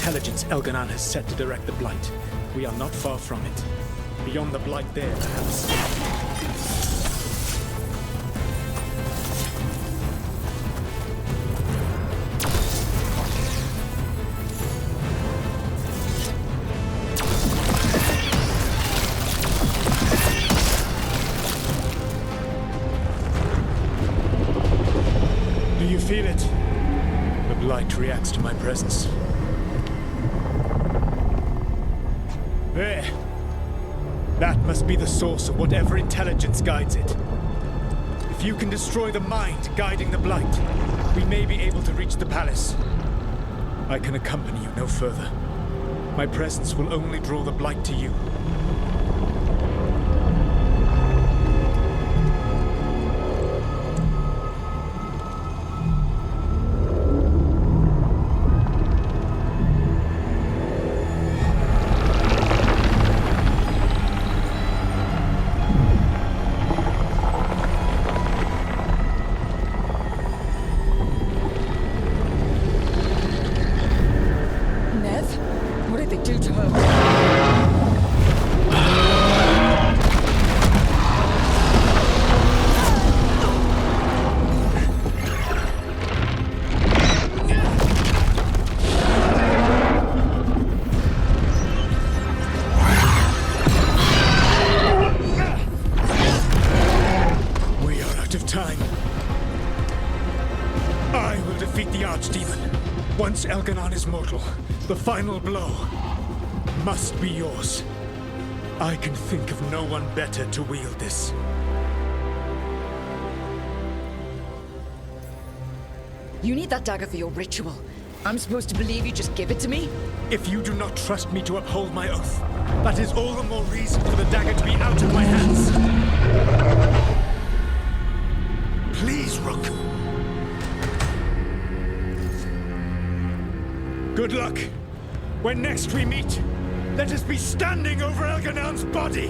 Intelligence Elganan has set to direct the Blight. We are not far from it. Beyond the Blight there, perhaps. Do you feel it? The Blight reacts to my presence. There. That must be the source of whatever intelligence guides it. If you can destroy the mind guiding the Blight, we may be able to reach the palace. I can accompany you no further. My presence will only draw the Blight to you. Once Elganan is mortal, the final blow must be yours. I can think of no one better to wield this. You need that dagger for your ritual. I'm supposed to believe you just give it to me? If you do not trust me to uphold my oath, that is all the more reason for the dagger to be out of my hands. Please, Rook. Good luck. When next we meet, Let us be standing over Elganan's body!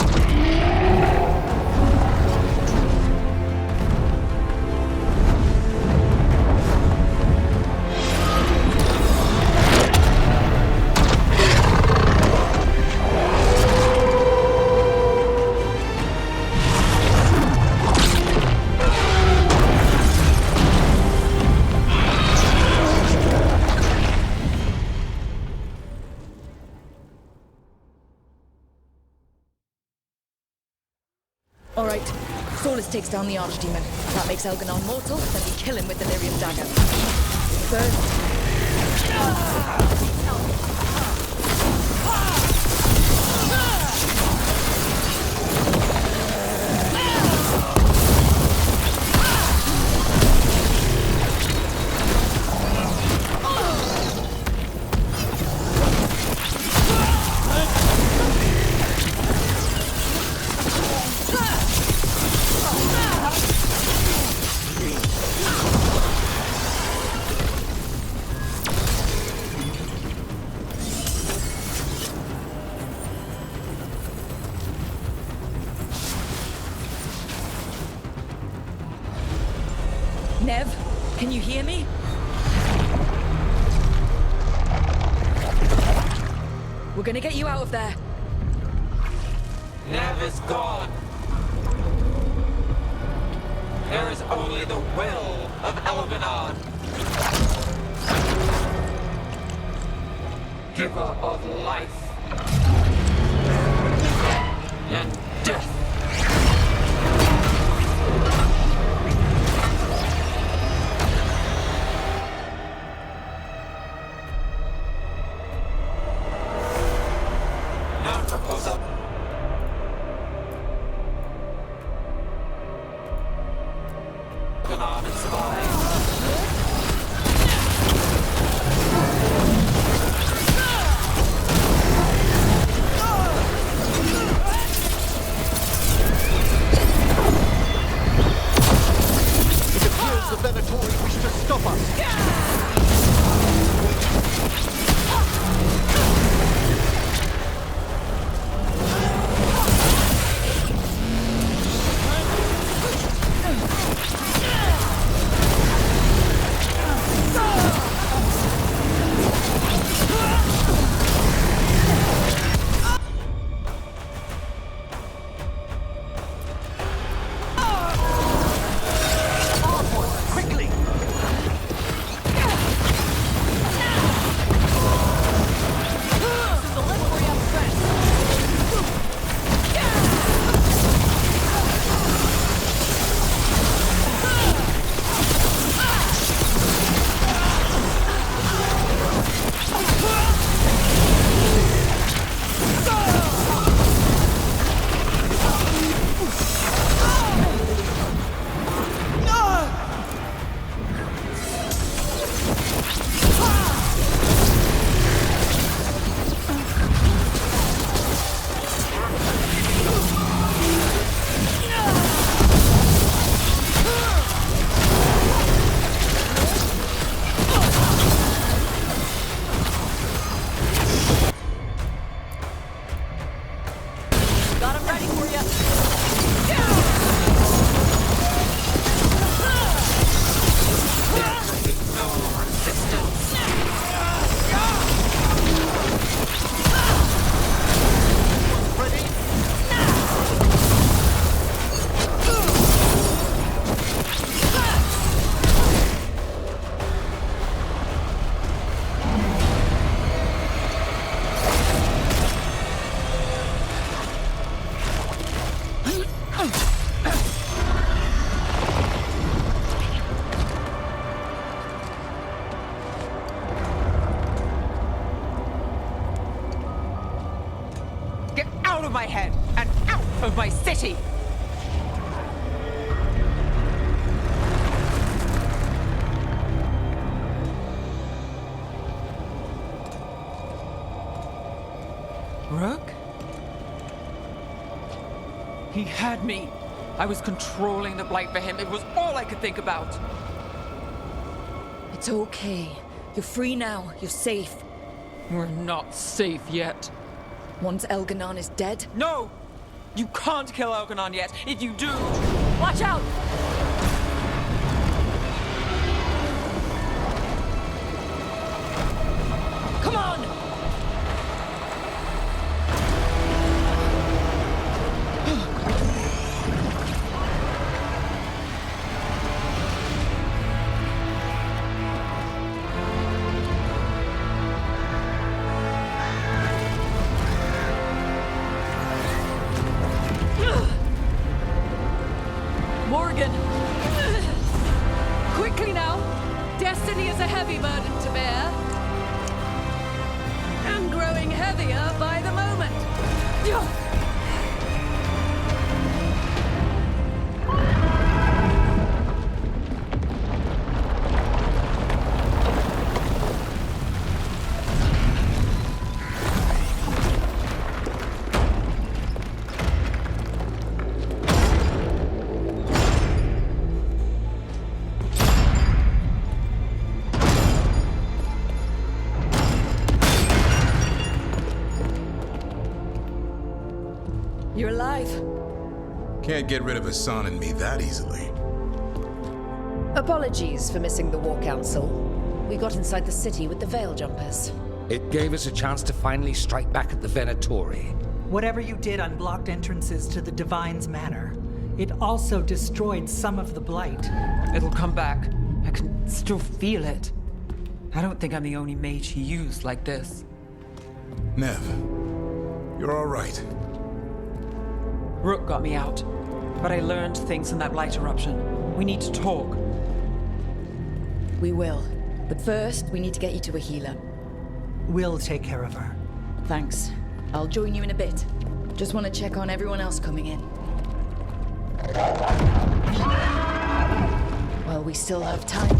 Alright, Solus takes down the Archdemon. That makes Elganon mortal, then we kill him with the Lyrium dagger. Nev, can you hear me? We're gonna get you out of there. Nev is gone. There is only the will of Elganon. Giver of life and death. Of my head and out of my city! Rook? He had me. I was controlling the Blight for him. It was all I could think about. It's okay. You're free now. You're safe. We're not safe yet. Once Elganon is dead? No! You can't kill Elganon yet. If you do... Watch out! Come on! Morgan! Quickly now! Destiny is a heavy burden to bear. And growing heavier by the moment. You're alive. Can't get rid of Hassan and me that easily. Apologies for missing the War Council. We got inside the city with the Veil Jumpers. It gave us a chance to finally strike back at the Venatori. Whatever you did unblocked entrances to the Divine's Manor. It also destroyed some of the Blight. It'll come back. I can still feel it. I don't think I'm the only mage he used like this. Nev, you're all right. Rook got me out, but I learned things in that Blight eruption. We need to talk. We will. But first, we need to get you to a healer. We'll take care of her. Thanks. I'll join you in a bit. Just want to check on everyone else coming in. Well, we still have time.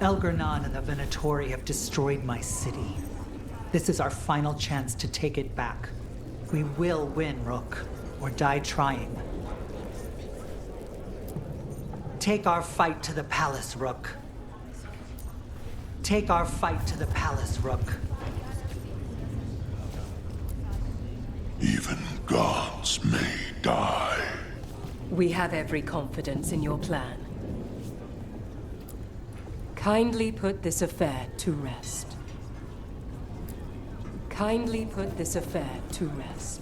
Elganon and the Venatori have destroyed my city. This is our final chance to take it back. We will win, Rook, or die trying. Take our fight to the palace, Rook. Take our fight to the palace, Rook. Even gods may die. We have every confidence in your plan. Kindly put this affair to rest. Kindly put this affair to rest.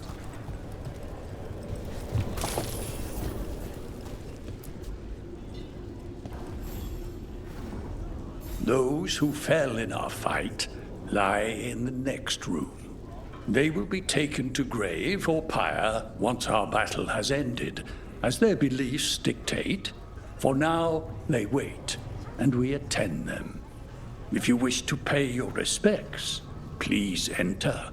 Those who fell in our fight lie in the next room. They will be taken to grave or pyre once our battle has ended, as their beliefs dictate. For now, they wait, and we attend them. If you wish to pay your respects, please enter.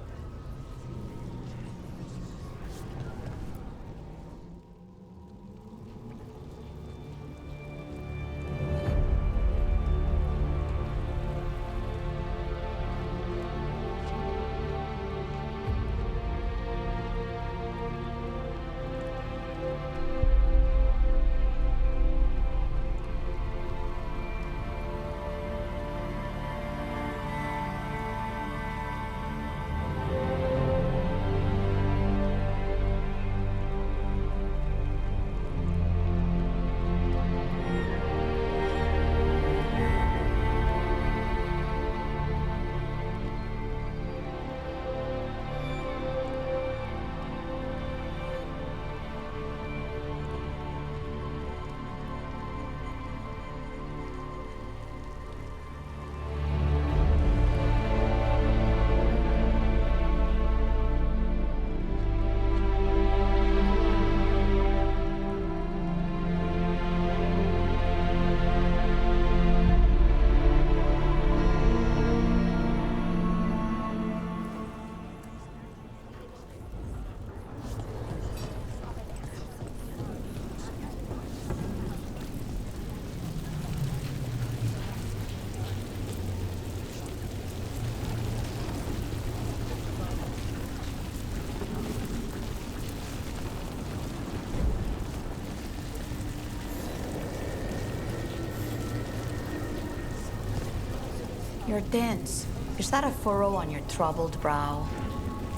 You're dense. Is that a furrow on your troubled brow?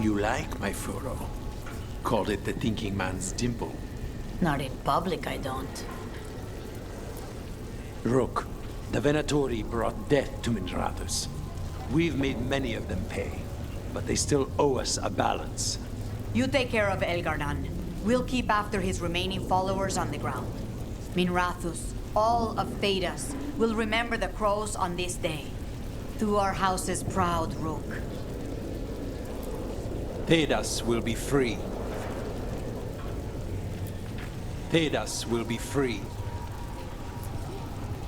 You like my furrow? Called it the thinking man's dimple. Not in public, I don't. Rook, the Venatori brought death to Minrathous. We've made many of them pay, but they still owe us a balance. You take care of Elgarnan. We'll keep after his remaining followers on the ground. Minrathous, all of Thedas, will remember the crows on this day. To our house's proud Rook. Thedas will be free. Thedas will be free.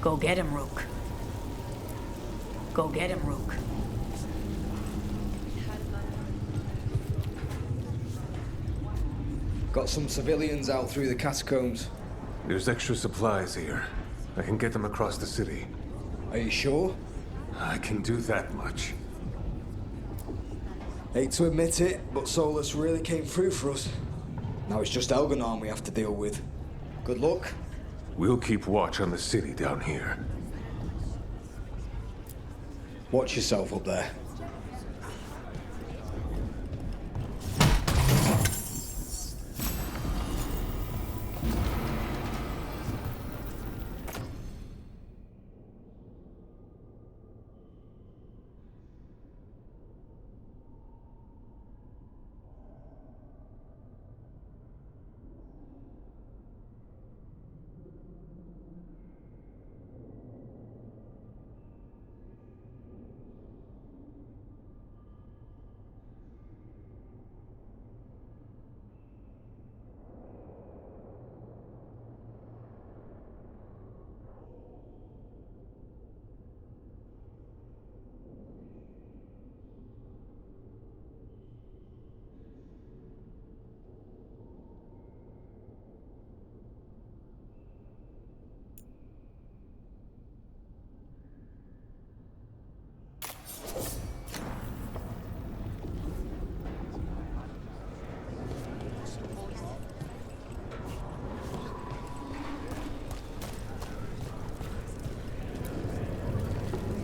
Go get him, Rook. Go get him, Rook. Got some civilians out through the catacombs. There's extra supplies here. I can get them across the city. Are you sure? I can do that much. Hate to admit it, but Solus really came through for us. Now it's just Elganon we have to deal with. Good luck. We'll keep watch on the city down here. Watch yourself up there.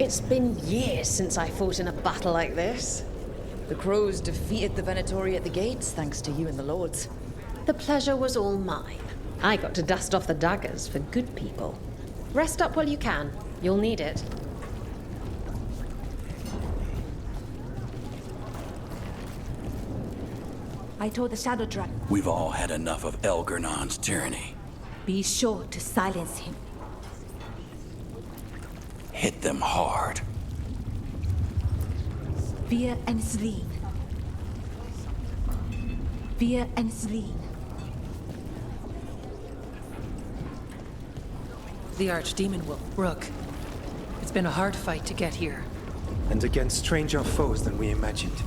It's been years since I fought in a battle like this. The crows defeated the Venatori at the gates, thanks to you and the lords. The pleasure was all mine. I got to dust off the daggers for good people. Rest up while you can. You'll need it. I told the Shadow Dragon. We've all had enough of Elgernon's tyranny. Be sure to silence him. Hit them hard. Fear and Selene. Fear and Selene. The Archdemon will. Rook, it's been a hard fight to get here. And against stranger foes than we imagined.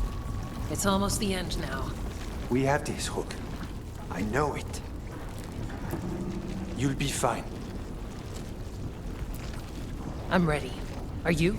It's almost the end now. We have this, Rook. I know it. You'll be fine. I'm ready. Are you?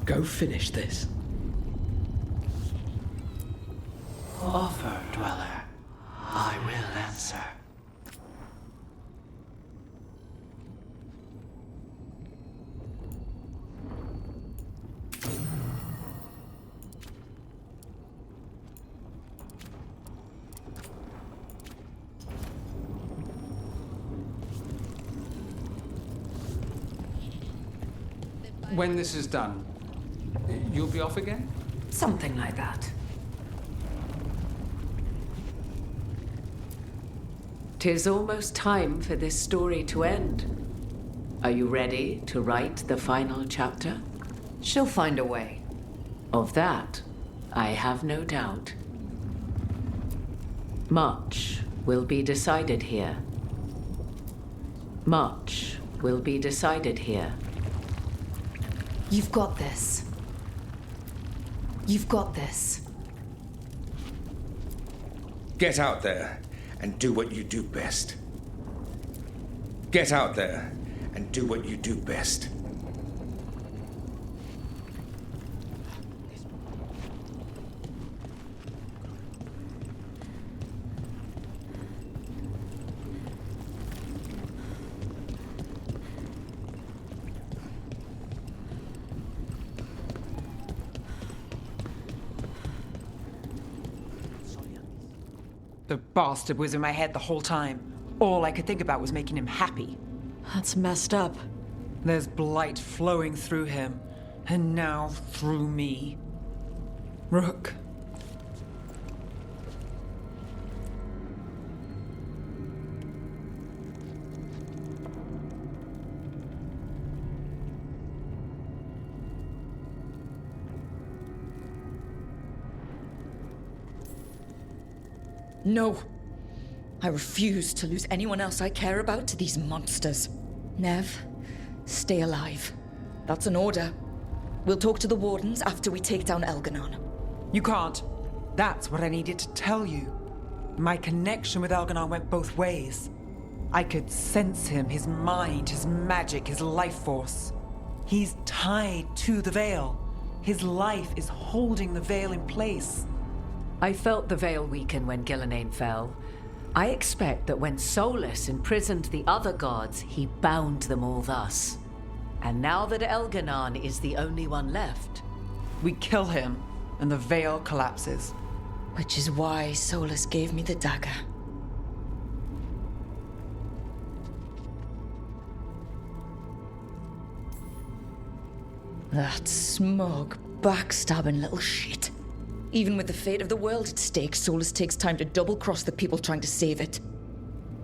Go finish this. Offer, Dweller. I will answer. When this is done, you'll be off again? Something like that. 'Tis almost time for this story to end. Are you ready to write the final chapter? She'll find a way. Of that, I have no doubt. Much will be decided here. Much will be decided here. You've got this. You've got this. Get out there and do what you do best. Get out there and do what you do best. The bastard was in my head the whole time. All I could think about was making him happy. That's messed up. There's blight flowing through him, and now through me. Rook. No. I refuse to lose anyone else I care about to these monsters. Nev, stay alive. That's an order. We'll talk to the Wardens after we take down Elganon. You can't. That's what I needed to tell you. My connection with Elganon went both ways. I could sense him, his mind, his magic, his life force. He's tied to the Veil. His life is holding the Veil in place. I felt the Veil weaken when Gillenane fell. I expect that when Solus imprisoned the other gods, he bound them all thus. And now that Elganon is the only one left, we kill him, and the Veil collapses. Which is why Solus gave me the dagger. That smug, backstabbing little shit. Even with the fate of the world at stake, Solus takes time to double-cross the people trying to save it.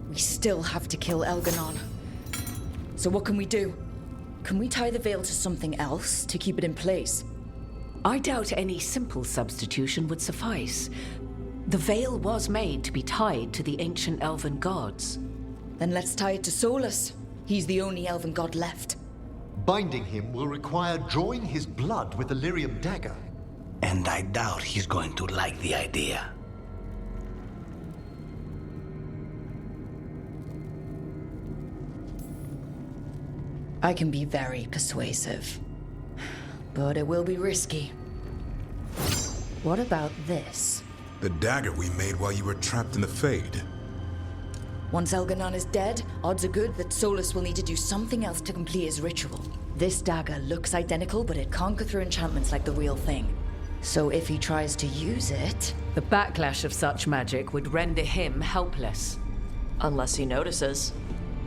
We still have to kill Elganon. So what can we do? Can we tie the Veil to something else to keep it in place? I doubt any simple substitution would suffice. The Veil was made to be tied to the ancient elven gods. Then let's tie it to Solus. He's the only elven god left. Binding him will require drawing his blood with the lyrium dagger. And I doubt he's going to like the idea. I can be very persuasive, but it will be risky. What about this? The dagger we made while you were trapped in the Fade. Once Elganon is dead, odds are good that Solus will need to do something else to complete his ritual. This dagger looks identical, but it can't go through enchantments like the real thing. So if he tries to use it... The backlash of such magic would render him helpless. Unless he notices.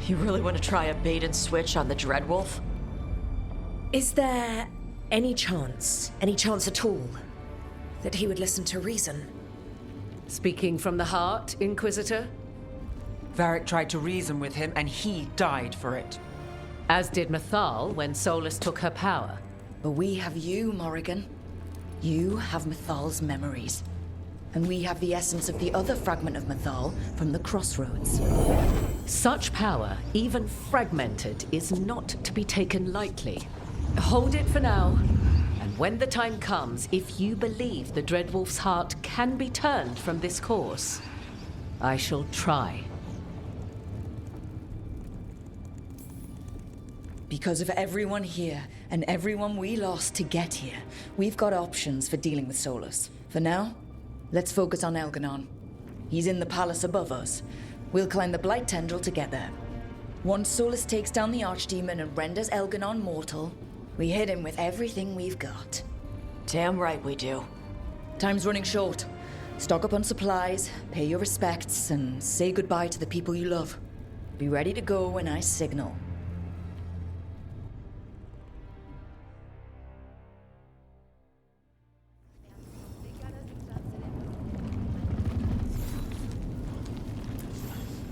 You really want to try a bait and switch on the Dreadwolf? Is there any chance at all, that he would listen to reason? Speaking from the heart, Inquisitor? Varric tried to reason with him, and he died for it. As did Mythal when Solus took her power. But we have you, Morrigan. You have Mythal's memories. And we have the essence of the other fragment of Mythal from the Crossroads. Such power, even fragmented, is not to be taken lightly. Hold it for now. And when the time comes, if you believe the Dreadwolf's heart can be turned from this course, I shall try. Because of everyone here, and everyone we lost to get here, we've got options for dealing with Solus. For now, let's focus on Elganon. He's in the palace above us. We'll climb the Blight Tendril to get there. Once Solus takes down the Archdemon and renders Elganon mortal, we hit him with everything we've got. Damn right we do. Time's running short. Stock up on supplies, pay your respects, and say goodbye to the people you love. Be ready to go when I signal.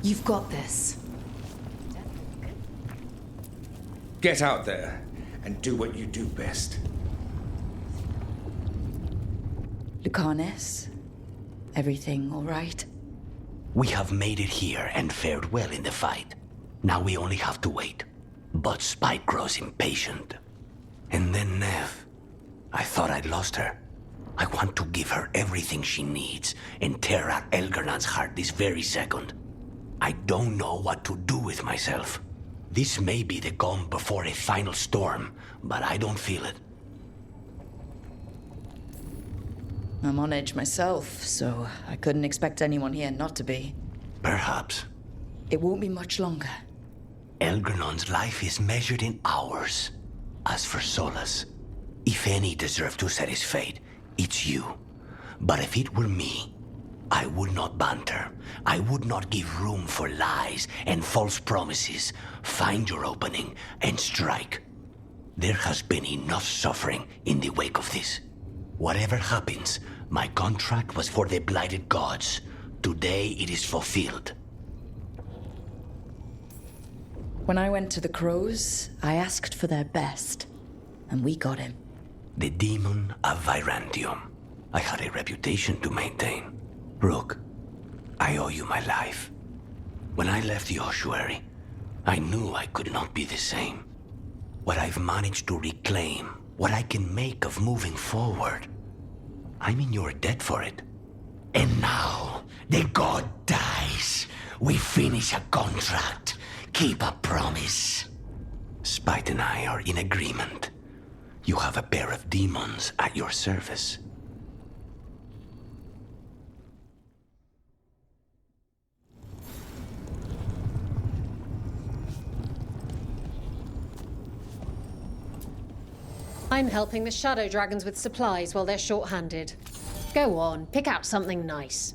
You've got this. Get out there and do what you do best. Lucanes, everything all right? We have made it here and fared well in the fight. Now we only have to wait. But Spike grows impatient. And then Nev. I thought I'd lost her. I want to give her everything she needs and tear out Elgarnan's heart this very second. I don't know what to do with myself. This may be the calm before a final storm, but I don't feel it. I'm on edge myself, so I couldn't expect anyone here not to be. Perhaps. It won't be much longer. Elgarnon's life is measured in hours. As for Solus, if any deserve to set his fate, it's you. But if it were me, I would not banter. I would not give room for lies and false promises. Find your opening and strike. There has been enough suffering in the wake of this. Whatever happens, my contract was for the blighted gods. Today it is fulfilled. When I went to the Crows, I asked for their best, and we got him. The demon of Virantium. I had a reputation to maintain. Rook, I owe you my life. When I left the ossuary, I knew I could not be the same. What I've managed to reclaim, what I can make of moving forward, I'm in your debt for it. And now, the god dies. We finish a contract, keep a promise. Spite and I are in agreement. You have a pair of demons at your service. I'm helping the Shadow Dragons with supplies while they're short-handed. Go on, pick out something nice.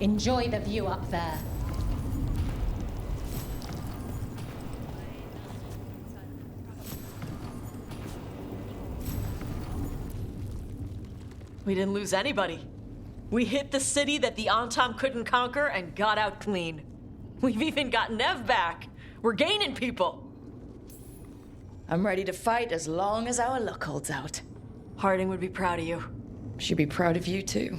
Enjoy the view up there. We didn't lose anybody. We hit the city that the Antam couldn't conquer and got out clean. We've even got Nev back. We're gaining people. I'm ready to fight as long as our luck holds out. Harding would be proud of you. She'd be proud of you too.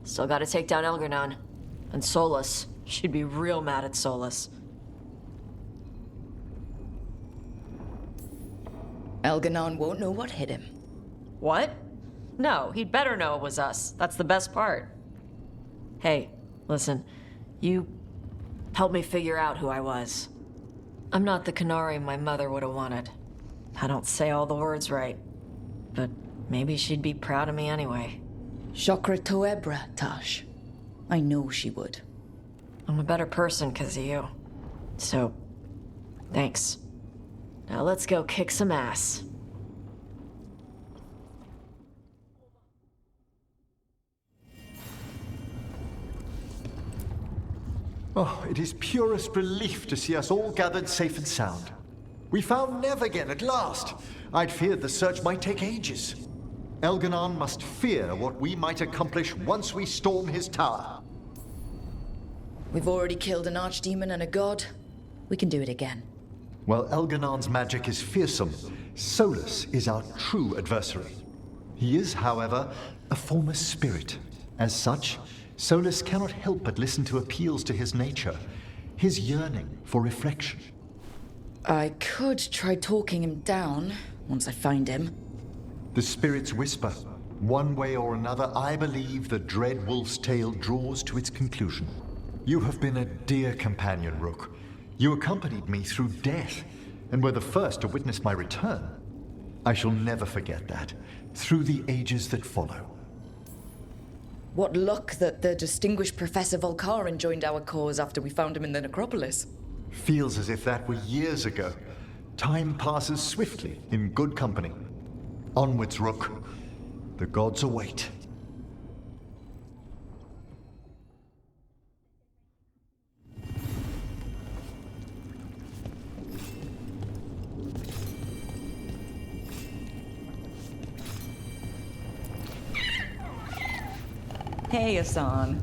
Still gotta take down Elgar'nan. And Solus. She'd be real mad at Solus. Elgar'nan won't know what hit him. What? No, he'd better know it was us. That's the best part. Hey, listen. You helped me figure out who I was. I'm not the Canary my mother would have wanted. I don't say all the words right. But maybe she'd be proud of me anyway. Chakra Toebra, Tash. I know she would. I'm a better person because of you. So, thanks. Now let's go kick some ass. Oh, it is purest relief to see us all gathered safe and sound. We found Nev again at last. I'd feared the search might take ages. Elgar'nan must fear what we might accomplish once we storm his tower. We've already killed an archdemon and a god. We can do it again. While Elgar'nan's magic is fearsome, Solus is our true adversary. He is, however, a former spirit. As such, Solus cannot help but listen to appeals to his nature, his yearning for reflection. I could try talking him down once I find him. The spirits whisper. One way or another, I believe the dread wolf's tale draws to its conclusion. You have been a dear companion, Rook. You accompanied me through death, and were the first to witness my return. I shall never forget that, through the ages that follow. What luck that the distinguished Professor Volcarin joined our cause after we found him in the necropolis. Feels as if that were years ago. Time passes swiftly in good company. Onwards, Rook. The gods await. Hey, Asan.